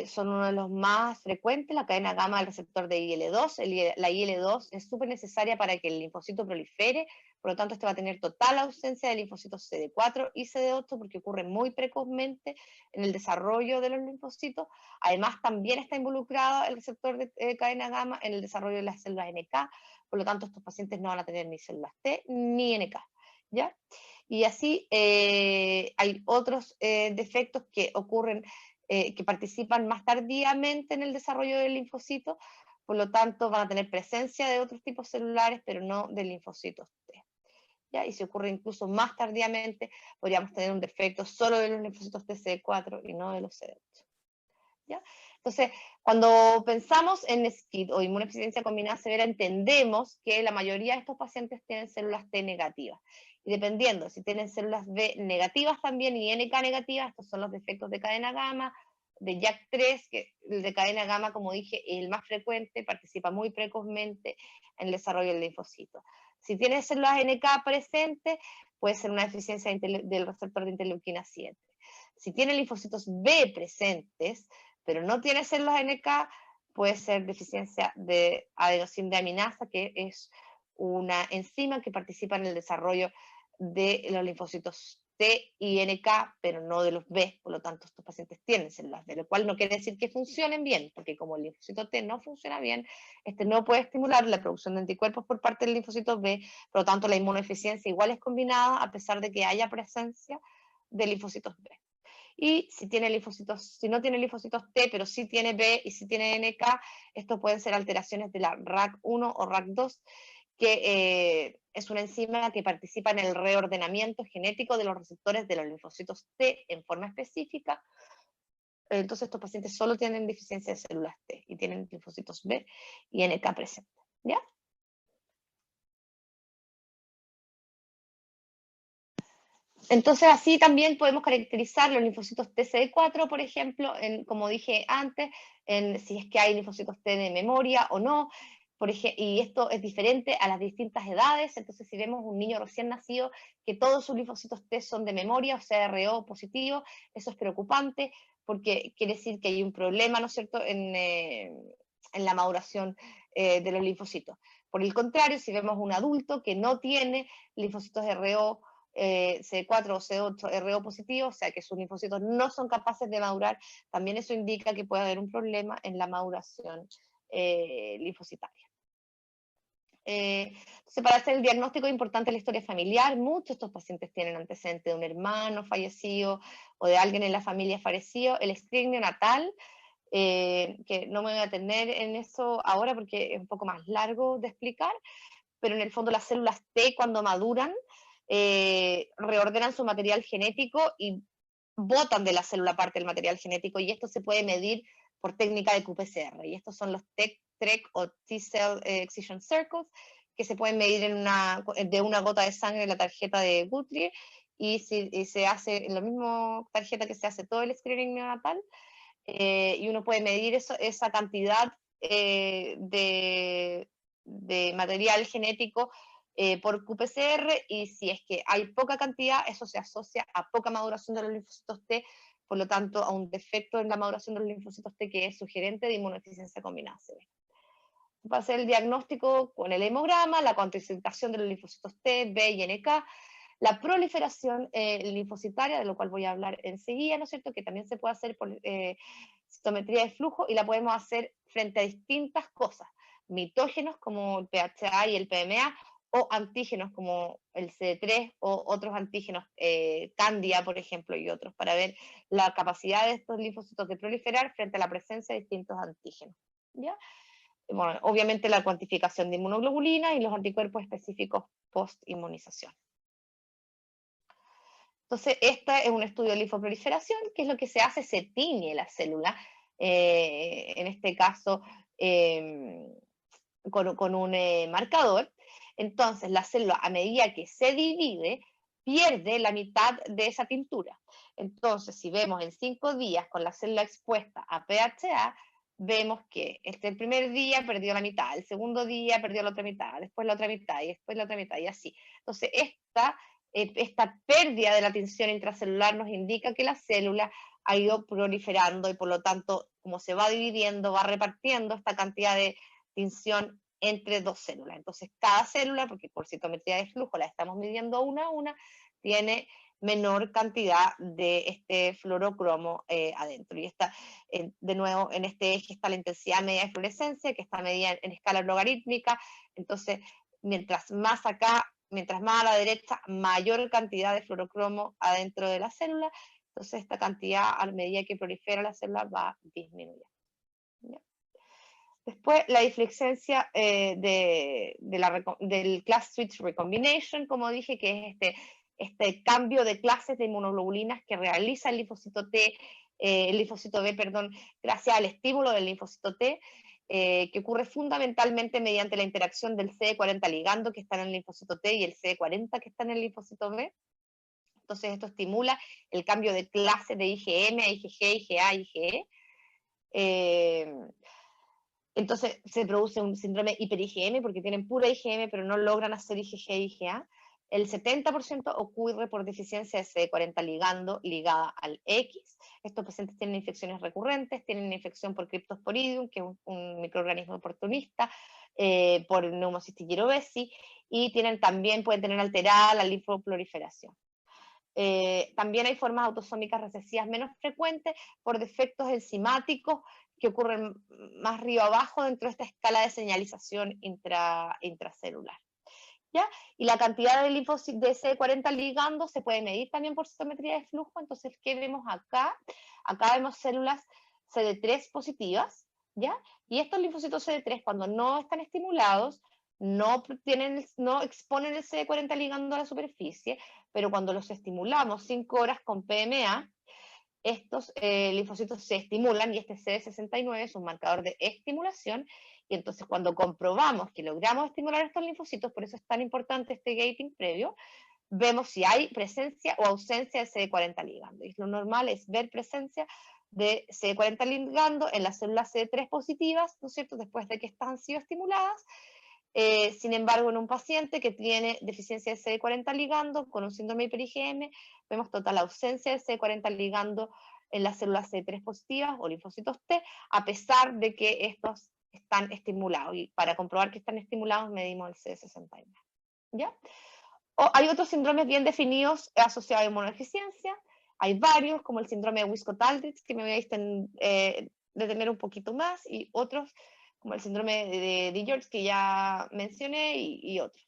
son uno de los más frecuentes. La cadena gamma del receptor de IL-2. La IL-2 es súper necesaria para que el linfocito prolifere, Por lo tanto, este va a tener total ausencia de linfocitos CD4 y CD8 porque ocurre muy precozmente en el desarrollo de los linfocitos. Además, también está involucrado el receptor de cadena gamma en el desarrollo de las células NK. Por lo tanto, estos pacientes no van a tener ni células T ni NK. ¿Ya? Y así hay otros defectos que ocurren, que participan más tardíamente en el desarrollo del linfocito, por lo tanto van a tener presencia de otros tipos celulares, pero no de linfocitos T. ¿Ya? Y si ocurre incluso más tardíamente, podríamos tener un defecto solo de los linfocitos TCD4 y no de los CD8. ¿Ya? Entonces, cuando pensamos en SCID o inmunodeficiencia combinada severa, entendemos que la mayoría de estos pacientes tienen células T negativas. Y dependiendo, si tienen células B negativas también y NK negativas, estos son los defectos de cadena gamma, de JAK3, que el de cadena gamma, como dije, es el más frecuente, participa muy precozmente en el desarrollo del linfocito. Si tiene células NK presentes, puede ser una deficiencia del receptor de interleuquina 7. Si tiene linfocitos B presentes, pero no tiene células NK, puede ser deficiencia de adenosina que es una enzima que participa en el desarrollo de los linfocitos T y NK, pero no de los B, por lo tanto estos pacientes tienen células B, lo cual no quiere decir que funcionen bien, porque como el linfocito T no funciona bien, este no puede estimular la producción de anticuerpos por parte del linfocito B, por lo tanto la inmunodeficiencia igual es combinada a pesar de que haya presencia de linfocitos B. Y si tiene linfocitos, si no tiene linfocitos T, pero sí tiene B y sí tiene NK, esto pueden ser alteraciones de la RAC1 o RAC2, que es una enzima que participa en el reordenamiento genético de los receptores de los linfocitos T en forma específica. Entonces estos pacientes solo tienen deficiencia de células T y tienen linfocitos B y NK presentes. ¿Ya? Entonces así también podemos caracterizar los linfocitos TCD4, por ejemplo, como dije antes, en si es que hay linfocitos T de memoria o no, y esto es diferente a las distintas edades. Entonces si vemos un niño recién nacido que todos sus linfocitos T son de memoria, o sea, RO positivo, eso es preocupante porque quiere decir que hay un problema, ¿no es cierto?, en la maduración de los linfocitos. Por el contrario, si vemos un adulto que no tiene linfocitos RO, C4 o C8 RO positivo, o sea que sus linfocitos no son capaces de madurar, también eso indica que puede haber un problema en la maduración linfocitaria. Entonces, para hacer el diagnóstico es importante la historia familiar. Muchos de estos pacientes tienen antecedentes de un hermano fallecido o de alguien en la familia fallecido. El screening neonatal, que no me voy a tener en eso ahora porque es un poco más largo de explicar, pero en el fondo las células T cuando maduran reordenan su material genético y botan de la célula parte del material genético, y esto se puede medir por técnica de qPCR, y estos son los TREC o T-Cell Excision Circles, que se pueden medir de una gota de sangre en la tarjeta de Guthrie, y se hace en la misma tarjeta que se hace todo el screening neonatal, y uno puede medir esa cantidad de material genético por qPCR, y si es que hay poca cantidad, eso se asocia a poca maduración de los linfocitos T, por lo tanto a un defecto en la maduración de los linfocitos T que es sugerente de inmunodeficiencia combinada severa. Va a ser el diagnóstico con el hemograma, la cuantificación de los linfocitos T, B y NK, la proliferación linfocitaria, de lo cual voy a hablar enseguida, ¿no es cierto?, que también se puede hacer por citometría de flujo, y la podemos hacer frente a distintas cosas, mitógenos como el PHA y el PMA, o antígenos como el CD3 o otros antígenos, Candida, por ejemplo, y otros, para ver la capacidad de estos linfocitos de proliferar frente a la presencia de distintos antígenos. ¿Ya? Bueno, obviamente la cuantificación de inmunoglobulina y los anticuerpos específicos post-inmunización. Entonces, este es un estudio de linfoproliferación, que es lo que se hace, se tiñe la célula, en este caso con un marcador. Entonces, la célula, a medida que se divide, pierde la mitad de esa tintura. Entonces, si vemos en 5 días con la célula expuesta a PHA, vemos que el primer día perdió la mitad, el segundo día perdió la otra mitad, después la otra mitad, y después la otra mitad, y así. Entonces, esta pérdida de la tinción intracelular nos indica que la célula ha ido proliferando, y por lo tanto, como se va dividiendo, va repartiendo esta cantidad de tinción entre dos células. Entonces, cada célula, porque por citometría de flujo la estamos midiendo una a una, tiene menor cantidad de este fluorocromo adentro. Y está, de nuevo, en este eje está la intensidad media de fluorescencia, que está medida en escala logarítmica. Entonces, mientras más acá, mientras más a la derecha, mayor cantidad de fluorocromo adentro de la célula. Entonces, esta cantidad, a medida que prolifera la célula, va disminuyendo. ¿Ya? Después, la disfluxencia del class switch recombination, como dije, que es este cambio de clases de inmunoglobulinas que realiza el linfocito T, el linfocito B, perdón, gracias al estímulo del linfocito T, que ocurre fundamentalmente mediante la interacción del CD40 ligando que está en el linfocito T y el CD40 que está en el linfocito B. Entonces esto estimula el cambio de clase de IgM a IgG, IgA, IgE. Entonces se produce un síndrome hiper-IgM porque tienen pura IgM pero no logran hacer IgG e IgA. El 70% ocurre por deficiencia de CD40 ligando ligada al X. Estos pacientes tienen infecciones recurrentes, tienen infección por Cryptosporidium, que es un microorganismo oportunista, por Pneumocystis jirovecii, y también pueden tener alterada la linfoproliferación. También hay formas autosómicas recesivas menos frecuentes por defectos enzimáticos que ocurren más río abajo dentro de esta escala de señalización intracelular. ¿Ya? Y la cantidad de linfocitos de CD40 ligando se puede medir también por citometría de flujo. Entonces, ¿qué vemos acá? Acá vemos células CD3 positivas, ¿ya? Y estos linfocitos CD3, cuando no están estimulados, no exponen el CD40 ligando a la superficie, pero cuando los estimulamos 5 horas con PMA, estos linfocitos se estimulan y este CD69 es un marcador de estimulación. Y entonces cuando comprobamos que logramos estimular estos linfocitos, por eso es tan importante este gating previo, vemos si hay presencia o ausencia de CD40 ligando. Y lo normal es ver presencia de CD40 ligando en las células CD3 positivas, ¿no es cierto?, después de que han sido estimuladas. Sin embargo, en un paciente que tiene deficiencia de CD40 ligando con un síndrome hiper-IgM, vemos total ausencia de CD40 ligando en las células CD3 positivas o linfocitos T, a pesar de que estos están estimulados. Y para comprobar que están estimulados, medimos el CD69. ¿Ya? Hay otros síndromes bien definidos asociados a inmunodeficiencia. Hay varios, como el síndrome de Wiskott-Aldrich, que me voy a detener un poquito más, y otros como el síndrome de George, que ya mencioné, y otros.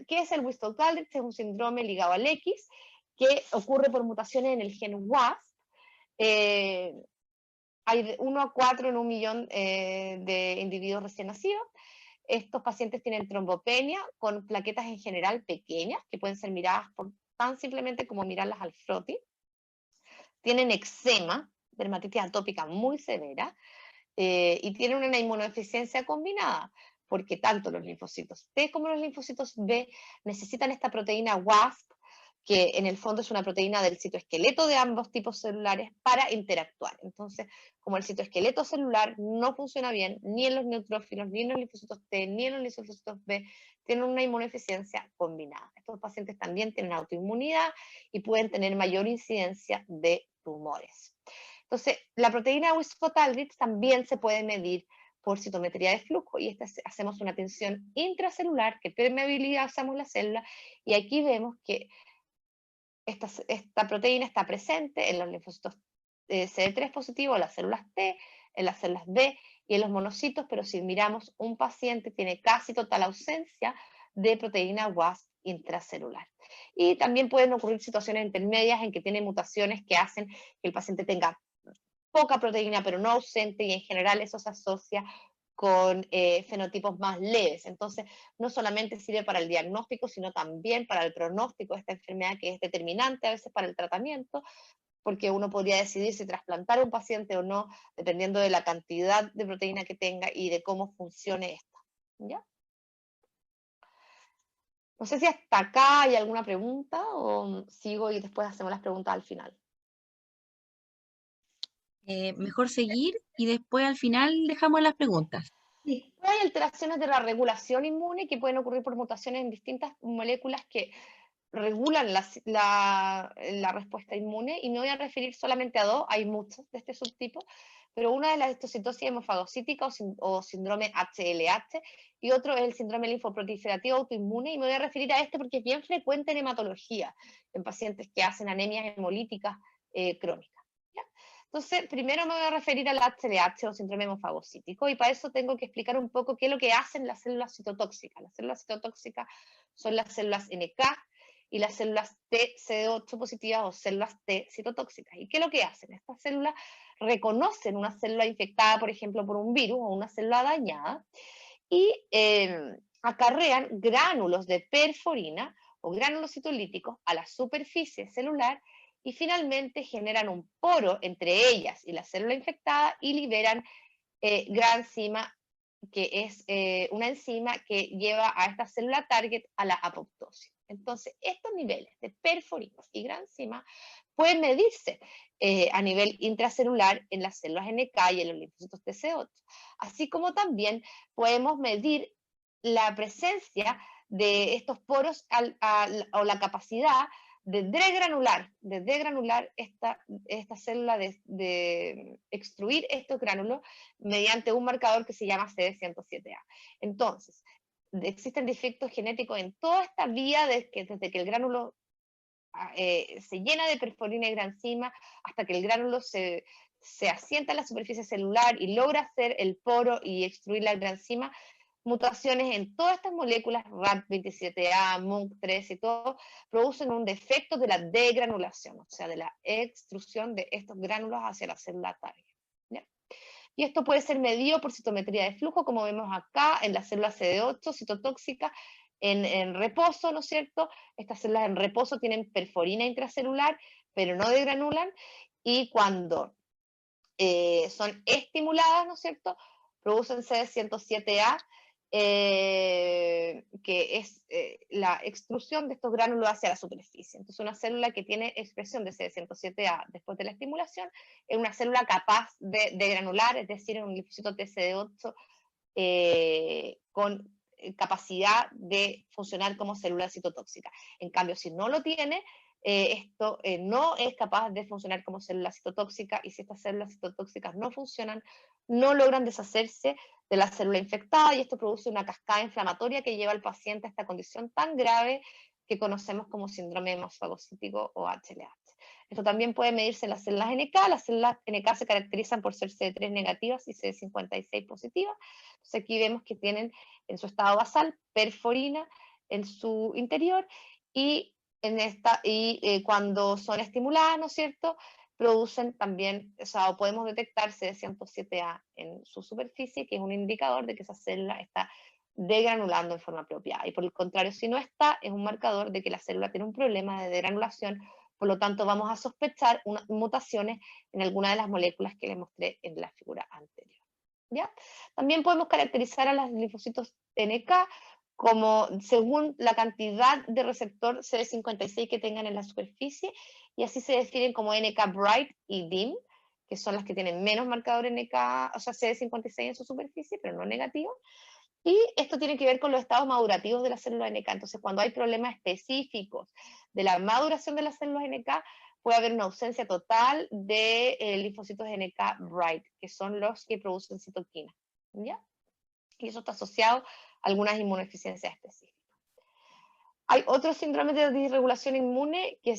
¿Qué es el Wiskott-Aldrich? Es un síndrome ligado al X, que ocurre por mutaciones en el gen WASP. Hay de 1 a 4 en 1 millón de individuos recién nacidos. Estos pacientes tienen trombopenia con plaquetas en general pequeñas, que pueden ser miradas tan simplemente como mirarlas al frotis. Tienen eczema, dermatitis atópica muy severa, y tienen una inmunodeficiencia combinada, porque tanto los linfocitos T como los linfocitos B necesitan esta proteína WASP, que en el fondo es una proteína del citoesqueleto de ambos tipos celulares para interactuar. Entonces, como el citoesqueleto celular no funciona bien ni en los neutrófilos, ni en los linfocitos T, ni en los linfocitos B, tienen una inmunodeficiencia combinada. Estos pacientes también tienen autoinmunidad y pueden tener mayor incidencia de tumores. Entonces, la proteína Wiskott-Aldrich también se puede medir por citometría de flujo, y hacemos una tensión intracelular que permeabilizamos la célula, y aquí vemos que esta proteína está presente en los linfocitos CD3 positivos, en las células T, en las células B y en los monocitos, pero si miramos un paciente tiene casi total ausencia de proteína WASP intracelular. Y también pueden ocurrir situaciones intermedias en que tiene mutaciones que hacen que el paciente tenga poca proteína pero no ausente, y en general eso se asocia con fenotipos más leves. Entonces, no solamente sirve para el diagnóstico, sino también para el pronóstico de esta enfermedad, que es determinante a veces para el tratamiento, porque uno podría decidir si trasplantar a un paciente o no, dependiendo de la cantidad de proteína que tenga y de cómo funcione esta. ¿Ya? No sé si hasta acá hay alguna pregunta o sigo y después hacemos las preguntas al final. Mejor seguir y después al final dejamos las preguntas. Sí. Hay alteraciones de la regulación inmune que pueden ocurrir por mutaciones en distintas moléculas que regulan la respuesta inmune, y me voy a referir solamente a dos, hay muchos de este subtipo, pero una es la histocitosis hemofagocítica o síndrome HLH, y otro es el síndrome linfoproliferativo autoinmune, y me voy a referir a este porque es bien frecuente en hematología, en pacientes que hacen anemias hemolíticas crónicas. ¿Ya? Entonces, primero me voy a referir al HLH o síndrome hemofagocítico, y para eso tengo que explicar un poco qué es lo que hacen las células citotóxicas. Las células citotóxicas son las células NK y las células TCD8 positivas o células T citotóxicas. ¿Y qué es lo que hacen? Estas células reconocen una célula infectada, por ejemplo, por un virus o una célula dañada, y acarrean gránulos de perforina o gránulos citolíticos a la superficie celular, y finalmente generan un poro entre ellas y la célula infectada y liberan gran enzima, que es una enzima que lleva a esta célula target a la apoptosis. Entonces, estos niveles de perforinas y gran enzima pueden medirse a nivel intracelular en las células NK y en los linfocitos TC8, así como también podemos medir la presencia de estos poros o la capacidad de degranular esta célula, de extruir estos gránulos mediante un marcador que se llama CD107A. Entonces, existen defectos genéticos en toda esta vía desde que el gránulo se llena de perforina y gran enzima hasta que el gránulo se asienta en la superficie celular y logra hacer el poro y extruir la gran enzima. Mutaciones en todas estas moléculas, RAT27A, MUNC3 y todo, producen un defecto de la degranulación, o sea, de la extrusión de estos gránulos hacia la célula target. ¿Ya? Y esto puede ser medido por citometría de flujo, como vemos acá en la célula CD8 citotóxica en reposo, ¿no es cierto? Estas células en reposo tienen perforina intracelular, pero no degranulan, y cuando son estimuladas, ¿no es cierto?, producen CD107A, que es la extrusión de estos gránulos hacia la superficie. Entonces, una célula que tiene expresión de CD107A después de la estimulación es una célula capaz de granular, es decir, en un linfocito TCD8 con capacidad de funcionar como célula citotóxica. En cambio, si no lo tiene, esto no es capaz de funcionar como célula citotóxica, y si estas células citotóxicas no funcionan, no logran deshacerse de la célula infectada, y esto produce una cascada inflamatoria que lleva al paciente a esta condición tan grave que conocemos como síndrome hemofagocítico o HLH. Esto también puede medirse en las células NK. Las células NK se caracterizan por ser CD3 negativas y CD56 positivas. Entonces aquí vemos que tienen en su estado basal perforina en su interior, y cuando son estimuladas, ¿no es cierto?, producen también, o sea, podemos detectar CD107A en su superficie, que es un indicador de que esa célula está degranulando en forma apropiada. Y por el contrario, si no está, es un marcador de que la célula tiene un problema de degranulación. Por lo tanto, vamos a sospechar mutaciones en alguna de las moléculas que les mostré en la figura anterior. ¿Ya? También podemos caracterizar a los linfocitos NK como según la cantidad de receptor CD56 que tengan en la superficie, y así se definen como NK bright y dim, que son las que tienen menos marcador NK, o sea, CD56 en su superficie, pero no negativo. Y esto tiene que ver con los estados madurativos de la célula NK. Entonces, cuando hay problemas específicos de la maduración de las células NK, puede haber una ausencia total de linfocitos NK bright, que son los que producen citoquina. ¿Ya? Y eso está asociado a algunas inmunodeficiencias específicas. Hay otros síndromes de disregulación inmune que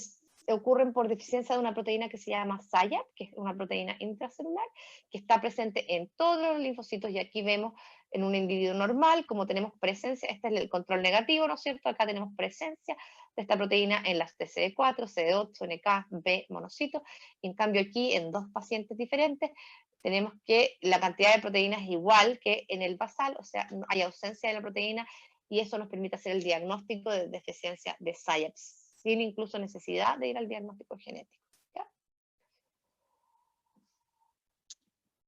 ocurren por deficiencia de una proteína que se llama SAYAP, que es una proteína intracelular, que está presente en todos los linfocitos, y aquí vemos en un individuo normal, como tenemos presencia, este es el control negativo, ¿no es cierto? Acá tenemos presencia de esta proteína en las TCD4, CD8, NK, B, monocitos, y en cambio aquí en dos pacientes diferentes tenemos que la cantidad de proteína es igual que en el basal, o sea, hay ausencia de la proteína, y eso nos permite hacer el diagnóstico de deficiencia de SAYAP, sin incluso necesidad de ir al diagnóstico genético. ¿Ya?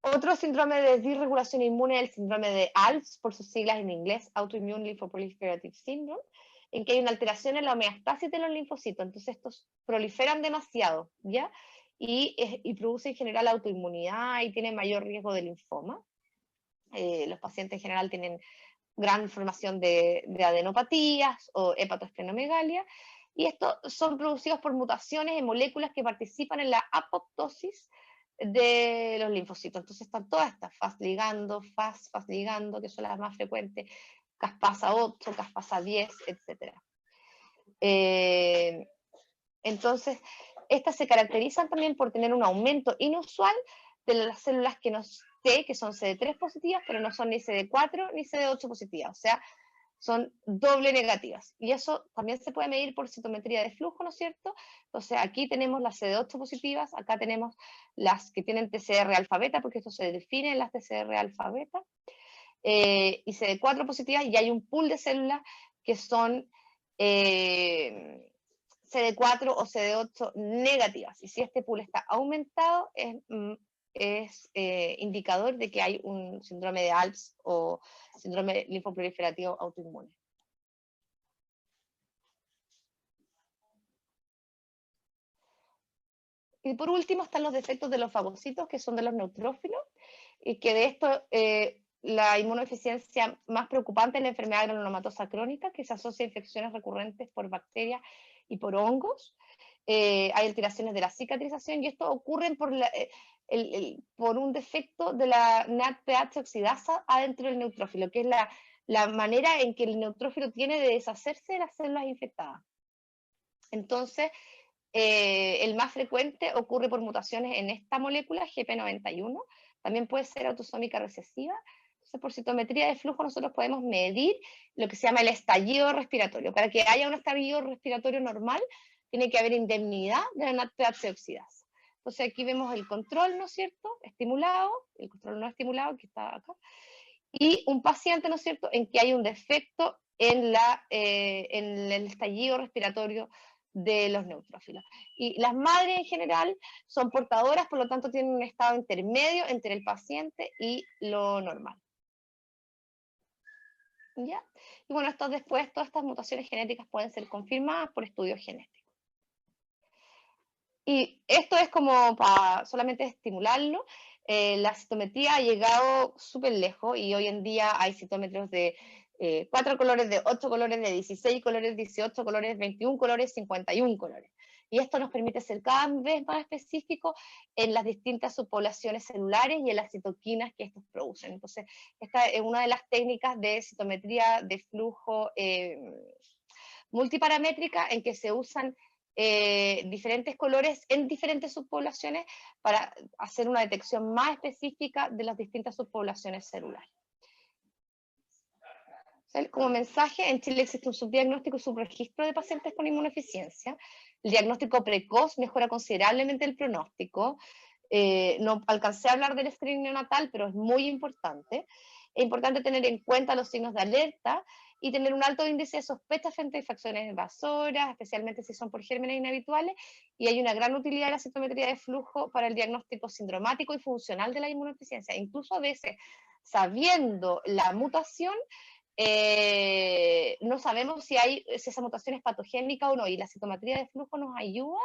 Otro síndrome de disregulación inmune es el síndrome de ALPS, por sus siglas en inglés, Autoimmune Lymphoproliferative Syndrome, en que hay una alteración en la homeostasis de los linfocitos. Entonces estos proliferan demasiado, ¿ya? Y produce en general autoinmunidad y tienen mayor riesgo de linfoma. Los pacientes en general tienen gran formación de adenopatías o hepatoesplenomegalia, y estos son producidos por mutaciones en moléculas que participan en la apoptosis de los linfocitos. Entonces están todas estas fast ligando, que son las más frecuentes, caspasa 8, caspasa 10, etc. Entonces, estas se caracterizan también por tener un aumento inusual de las células que que son CD3 positivas, pero no son ni CD4 ni CD8 positivas, o sea, son doble negativas. Y eso también se puede medir por citometría de flujo, ¿no es cierto? Entonces, aquí tenemos las CD8 positivas, acá tenemos las que tienen TCR alfa beta, porque esto se define en las TCR alfa beta, y CD4 positivas, y hay un pool de células que son CD4 o CD8 negativas. Y si este pool está aumentado, es indicador de que hay un síndrome de ALPS o síndrome linfoproliferativo autoinmune. Y por último están los defectos de los fagocitos, que son de los neutrófilos, y que de esto la inmunodeficiencia más preocupante es la enfermedad granulomatosa crónica, que se asocia a infecciones recurrentes por bacterias y por hongos. Hay alteraciones de la cicatrización, y esto ocurre por un defecto de la NADPH oxidasa adentro del neutrófilo, que es la manera en que el neutrófilo tiene de deshacerse de las células infectadas. Entonces, el más frecuente ocurre por mutaciones en esta molécula, GP91, también puede ser autosómica recesiva. Entonces, por citometría de flujo nosotros podemos medir lo que se llama el estallido respiratorio. Para que haya un estallido respiratorio normal, tiene que haber indemnidad de la NADPH oxidasa. Entonces aquí vemos el control, ¿no es cierto?, estimulado, el control no estimulado, que está acá, y un paciente, ¿no es cierto?, en que hay un defecto en el estallido respiratorio de los neutrófilos. Y las madres en general son portadoras, por lo tanto tienen un estado intermedio entre el paciente y lo normal. ¿Ya? Y bueno, después todas estas mutaciones genéticas pueden ser confirmadas por estudios genéticos. Y esto es como para solamente estimularlo. La citometría ha llegado súper lejos y hoy en día hay citómetros de 4 colores, de 8 colores, de 16 colores, 18 colores, 21 colores, 51 colores. Y esto nos permite ser cada vez más específicos en las distintas subpoblaciones celulares y en las citoquinas que estos producen. Entonces, esta es una de las técnicas de citometría de flujo multiparamétrica en que se usan diferentes colores en diferentes subpoblaciones para hacer una detección más específica de las distintas subpoblaciones celulares. Como mensaje, en Chile existe un subdiagnóstico y subregistro de pacientes con inmunodeficiencia. El diagnóstico precoz mejora considerablemente el pronóstico. No alcancé a hablar del screening neonatal, pero es muy importante. Es importante tener en cuenta los signos de alerta y tener un alto índice de sospecha frente a infecciones invasoras, especialmente si son por gérmenes inhabituales, y hay una gran utilidad de la citometría de flujo para el diagnóstico sindromático y funcional de la inmunodeficiencia. Incluso a veces, sabiendo la mutación, no sabemos si esa mutación es patogénica o no, y la citometría de flujo nos ayuda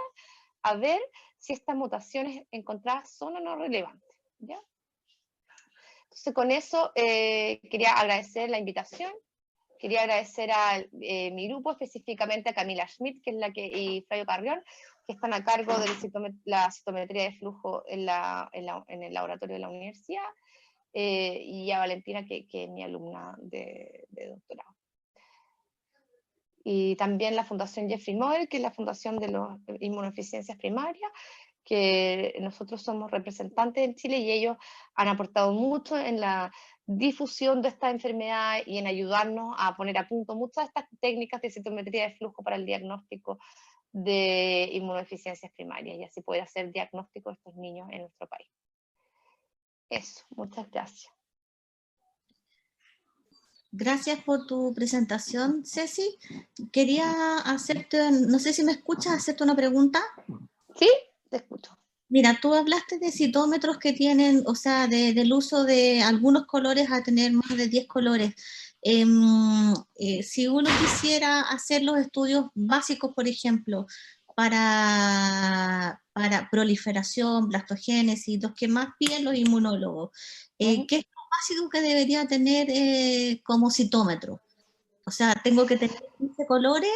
a ver si estas mutaciones encontradas son o no relevantes, ¿ya? Entonces, con eso quería agradecer la invitación, quería agradecer a mi grupo, específicamente a Camila Schmidt, que es y Flavio Carrión, que están a cargo de la citometría de flujo en el laboratorio de la universidad, y a Valentina, que es mi alumna de doctorado. Y también la Fundación Jeffrey Model, que es la Fundación de las Inmunodeficiencias Primarias, que nosotros somos representantes en Chile y ellos han aportado mucho en la difusión de esta enfermedad y en ayudarnos a poner a punto muchas de estas técnicas de citometría de flujo para el diagnóstico de inmunodeficiencias primarias y así poder hacer diagnóstico de estos niños en nuestro país. Eso, muchas gracias. Gracias por tu presentación, Ceci. Quería hacerte, no sé si me escuchas, hacerte una pregunta. Sí, te escucho. Mira, tú hablaste de citómetros que tienen, o sea, del uso de algunos colores a tener más de 10 colores. Si uno quisiera hacer los estudios básicos, por ejemplo, para proliferación, blastogénesis, los que más piden los inmunólogos, ¿qué es lo básico que debería tener como citómetro? O sea, ¿tengo que tener 15 colores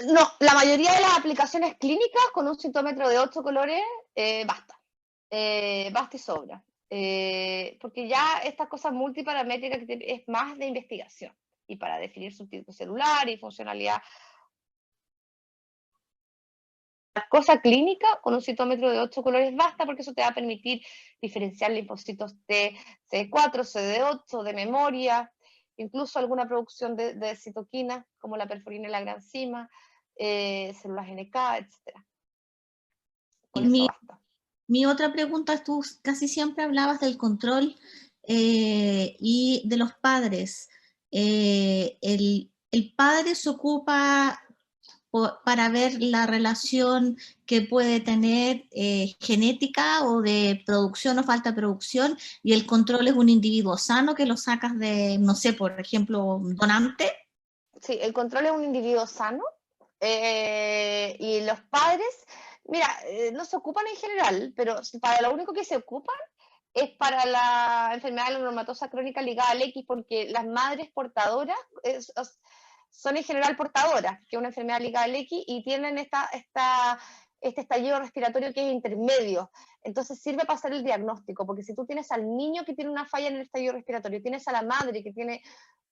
No, la mayoría de las aplicaciones clínicas con un cintómetro de 8 colores basta. Basta y sobra. Porque ya estas cosas multiparamétricas es más de investigación y para definir subtipo celular y funcionalidad. La cosa clínica con un citómetro de 8 colores basta porque eso te va a permitir diferenciar linfocitos T, CD4, CD8, de memoria, incluso alguna producción de citoquinas como la perforina y la granzima, células NK, etc. Con eso basta. Mi otra pregunta, tú casi siempre hablabas del control y de los padres. El padre se ocupa para ver la relación que puede tener genética o de producción o falta de producción, y el control es un individuo sano que lo sacas de, no sé, por ejemplo, donante. Sí, el control es un individuo sano y los padres, mira, no se ocupan en general, pero para lo único que se ocupan es para la enfermedad de la neuromatosa crónica ligada al X, porque las madres portadoras son en general portadoras, que es una enfermedad ligada al X, y tienen este estallido respiratorio que es intermedio. Entonces sirve para hacer el diagnóstico, porque si tú tienes al niño que tiene una falla en el estallido respiratorio, tienes a la madre que tiene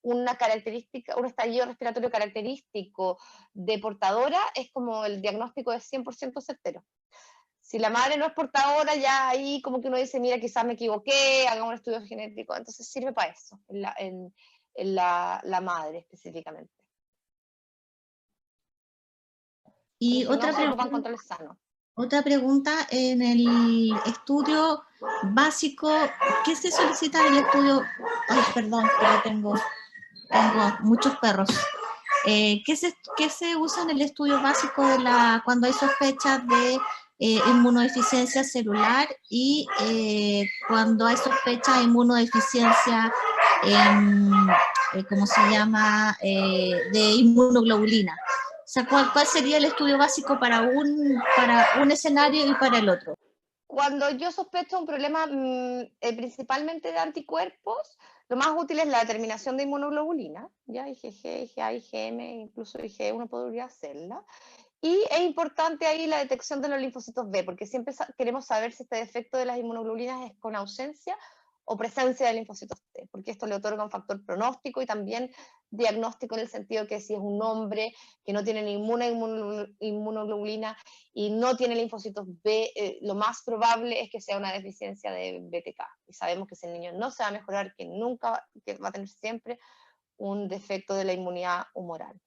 una característica, un estallido respiratorio característico de portadora, es como el diagnóstico es 100% certero. Si la madre no es portadora, ya ahí como que uno dice, mira, quizás me equivoqué, hagamos un estudio genético. Entonces sirve para eso, en la madre específicamente. Y Pero si no, se ocupan controles sanos. otra pregunta, en el estudio básico, ¿qué se solicita en el estudio? Ay, perdón, pero tengo muchos perros. ¿Qué se usa en el estudio básico de cuando hay sospechas de inmunodeficiencia celular y cuando hay sospecha de inmunodeficiencia, ¿cómo se llama?, de inmunoglobulina? O sea, ¿cuál sería el estudio básico para un escenario y para el otro? Cuando yo sospecho un problema principalmente de anticuerpos, lo más útil es la determinación de inmunoglobulina, ya IgG, IgA, IgM, incluso IgE1 podría hacerla. Y es importante ahí la detección de los linfocitos B, porque siempre queremos saber si este defecto de las inmunoglobulinas es con ausencia o presencia de linfocitos T, porque esto le otorga un factor pronóstico y también diagnóstico en el sentido que si es un hombre que no tiene ninguna inmunoglobulina y no tiene linfocitos B, lo más probable es que sea una deficiencia de BTK. Y sabemos que ese niño no se va a mejorar, que nunca, que va a tener siempre un defecto de la inmunidad humoral.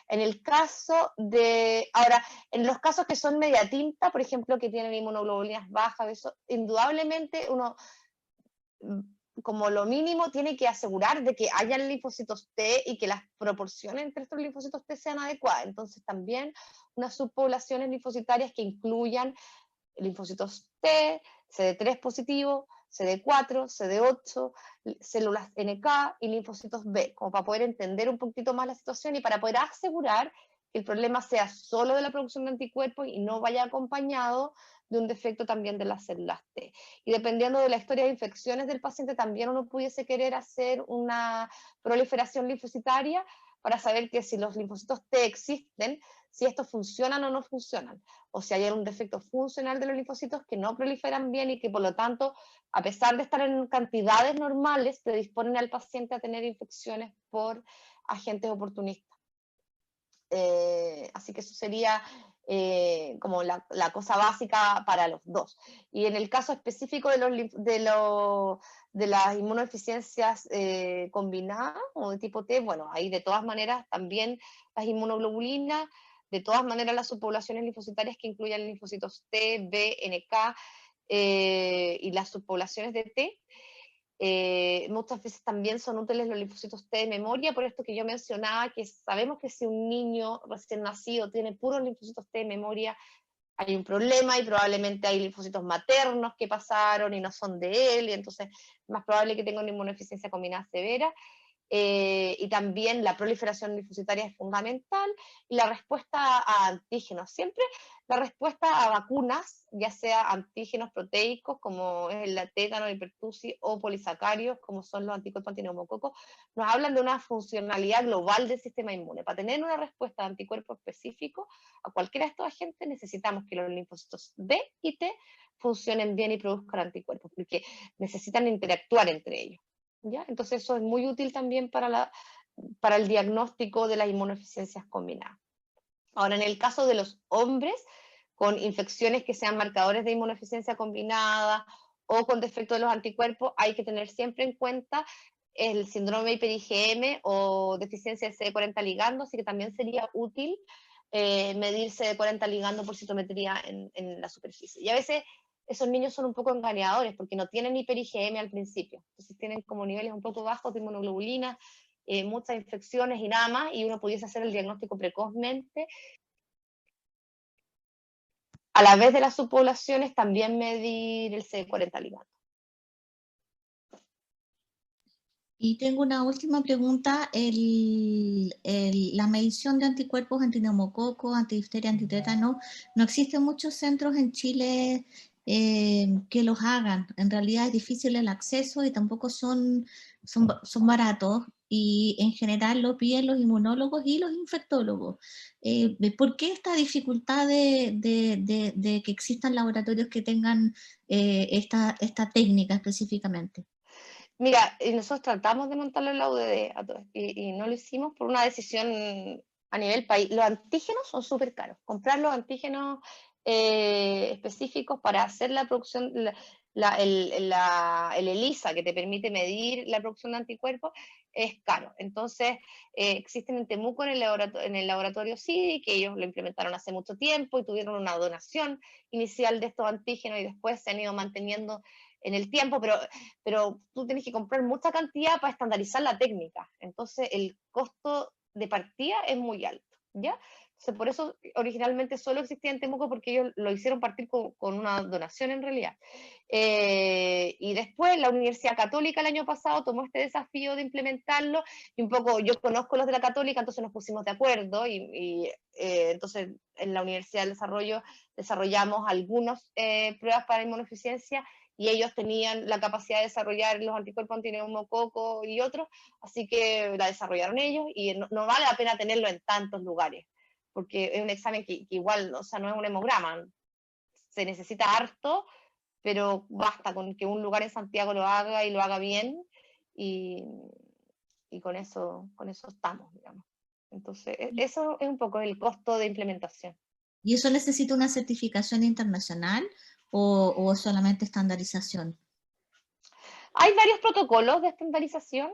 En el caso de, ahora, en los casos que son media tinta, por ejemplo, que tienen inmunoglobulinas bajas, eso, indudablemente uno, como lo mínimo, tiene que asegurar de que hayan linfocitos T y que las proporciones entre estos linfocitos T sean adecuadas. Entonces, también unas subpoblaciones linfocitarias que incluyan linfocitos T, CD3 positivo, CD4, CD8, células NK y linfocitos B, como para poder entender un poquito más la situación y para poder asegurar que el problema sea solo de la producción de anticuerpos y no vaya acompañado de un defecto también de las células T. Y dependiendo de la historia de infecciones del paciente, también uno pudiese querer hacer una proliferación linfocitaria para saber que si los linfocitos T existen, si estos funcionan o no funcionan, o si hay algún defecto funcional de los linfocitos que no proliferan bien y que por lo tanto, a pesar de estar en cantidades normales, predisponen al paciente a tener infecciones por agentes oportunistas. Así que eso sería como la cosa básica para los dos. Y en el caso específico de las inmunodeficiencias combinadas o de tipo T, bueno, ahí de todas maneras también las inmunoglobulinas, de todas maneras las subpoblaciones linfocitarias que incluyan linfocitos T, B, NK y las subpoblaciones de T, muchas veces también son útiles los linfocitos T de memoria, por esto que yo mencionaba, que sabemos que si un niño recién nacido tiene puros linfocitos T de memoria, hay un problema y probablemente hay linfocitos maternos que pasaron y no son de él, y entonces es más probable que tenga una inmunodeficiencia combinada severa. Y también la proliferación linfocitaria es fundamental, y la respuesta a antígenos. Siempre la respuesta a vacunas, ya sea antígenos proteicos, como es el tétano, el pertussis, o polisacarios, como son los anticuerpos antineumococos, nos hablan de una funcionalidad global del sistema inmune. Para tener una respuesta de anticuerpo específico a cualquiera de estos agentes, necesitamos que los linfocitos B y T funcionen bien y produzcan anticuerpos, porque necesitan interactuar entre ellos. ¿Ya? Entonces eso es muy útil también para el diagnóstico de las inmunodeficiencias combinadas. Ahora, en el caso de los hombres con infecciones que sean marcadores de inmunodeficiencia combinada o con defecto de los anticuerpos, hay que tener siempre en cuenta el síndrome hiper-IgM o deficiencia de CD40 ligando, así que también sería útil medir CD40 ligando por citometría en la superficie. Y a veces esos niños son un poco engañadores porque no tienen hiper-IgM al principio, entonces tienen como niveles un poco bajos de inmunoglobulina, muchas infecciones y nada más, y uno pudiese hacer el diagnóstico precozmente. A la vez de las subpoblaciones, también medir el CD40 ligando. Y tengo una última pregunta. La medición de anticuerpos antineumococo, antidifteria, antitétano, no existen muchos centros en Chile que los hagan. En realidad es difícil el acceso y tampoco son baratos. Y en general lo piden los inmunólogos y los infectólogos. ¿Por qué esta dificultad de que existan laboratorios que tengan esta técnica específicamente? Mira, nosotros tratamos de montarlo en la UDD y no lo hicimos por una decisión a nivel país. Los antígenos son súper caros. Comprar los antígenos específicos para hacer la producción, el ELISA, que te permite medir la producción de anticuerpos, es caro. Entonces, existen en Temuco en el laboratorio CIDI, que ellos lo implementaron hace mucho tiempo y tuvieron una donación inicial de estos antígenos y después se han ido manteniendo en el tiempo, pero tú tienes que comprar mucha cantidad para estandarizar la técnica. Entonces, el costo de partida es muy alto, ¿ya? Entonces, por eso originalmente solo existía en Temuco, porque ellos lo hicieron partir con una donación en realidad. Y después la Universidad Católica el año pasado tomó este desafío de implementarlo, y un poco yo conozco los de la Católica, entonces nos pusimos de acuerdo y entonces en la Universidad del Desarrollo desarrollamos algunas pruebas para inmunodeficiencia y ellos tenían la capacidad de desarrollar los anticuerpos antineumococo y otros, así que la desarrollaron ellos y no vale la pena tenerlo en tantos lugares, porque es un examen que igual, o sea, no es un hemograma, se necesita harto, pero basta con que un lugar en Santiago lo haga y lo haga bien y con eso estamos, digamos. Entonces, eso es un poco el costo de implementación. ¿Y eso necesita una certificación internacional o solamente estandarización? Hay varios protocolos de estandarización,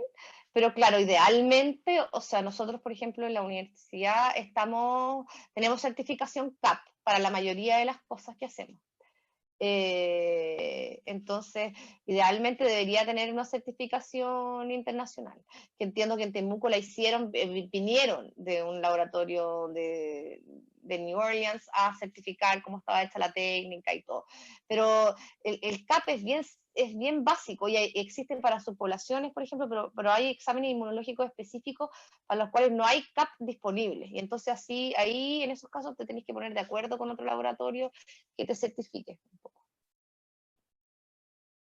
pero claro, idealmente, o sea, nosotros, por ejemplo, en la universidad tenemos certificación CAP para la mayoría de las cosas que hacemos. Entonces, idealmente debería tener una certificación internacional, que entiendo que en Temuco la hicieron, vinieron de un laboratorio de New Orleans a certificar cómo estaba hecha la técnica y todo. Pero el CAP es bien básico y existen para subpoblaciones, por ejemplo, pero hay exámenes inmunológicos específicos para los cuales no hay CAP disponibles. Y entonces así, ahí en esos casos te tenés que poner de acuerdo con otro laboratorio que te certifique un poco.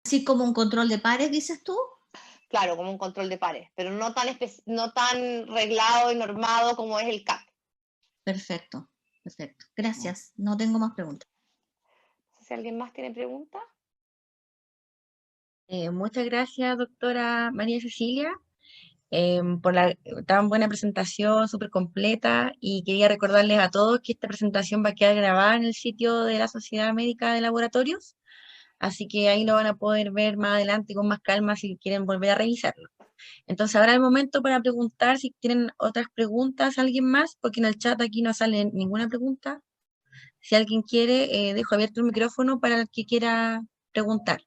Así como un control de pares, dices tú. Claro, como un control de pares, pero no tan reglado y normado como es el CAP. Perfecto, perfecto. Gracias. No tengo más preguntas. Si alguien más tiene preguntas. Muchas gracias, doctora María Cecilia, por la tan buena presentación, súper completa, y quería recordarles a todos que esta presentación va a quedar grabada en el sitio de la Sociedad Médica de Laboratorios, así que ahí lo van a poder ver más adelante con más calma si quieren volver a revisarlo. Entonces ahora es el momento para preguntar si tienen otras preguntas, alguien más, porque en el chat aquí no sale ninguna pregunta. Si alguien quiere, dejo abierto el micrófono para el que quiera preguntar.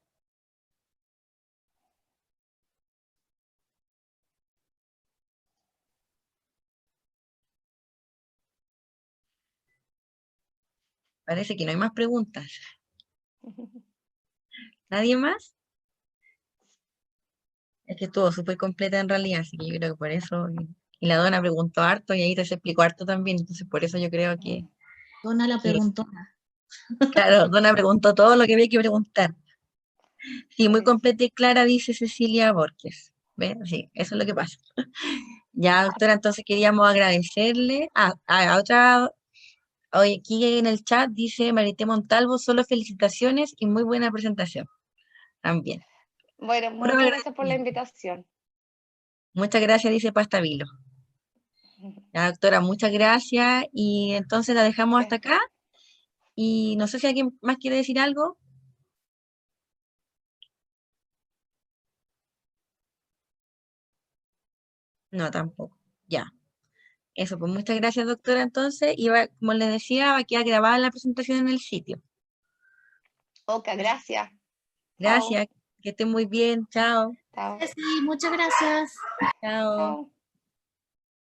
Parece que no hay más preguntas. ¿Nadie más? Es que estuvo súper completa en realidad, así que yo creo que por eso, y la dona preguntó harto y ahí te se explicó harto también, entonces por eso yo creo que Dona la Sí. preguntona. Claro, Donna preguntó todo lo que había que preguntar. Sí, muy Sí. completa y clara, dice Cecilia Borges. ¿Ves? Sí, eso es lo que pasa. Ya, doctora, entonces queríamos agradecerle a otra. Hoy aquí en el chat dice Marité Montalvo, solo felicitaciones y muy buena presentación. También. Bueno, Puro muchas gracias por la agradecimiento. invitación. Muchas gracias, dice Pastabilo. Ya, doctora, muchas gracias. Y entonces la dejamos hasta acá. Y no sé si alguien más quiere decir algo. No, tampoco. Ya. Eso, pues muchas gracias, doctora. Entonces, como les decía, va a quedar grabada la presentación en el sitio. Ok, gracias. Chao. Gracias, que estén muy bien. Chao. Chao. Sí, muchas gracias. Chao. Chao.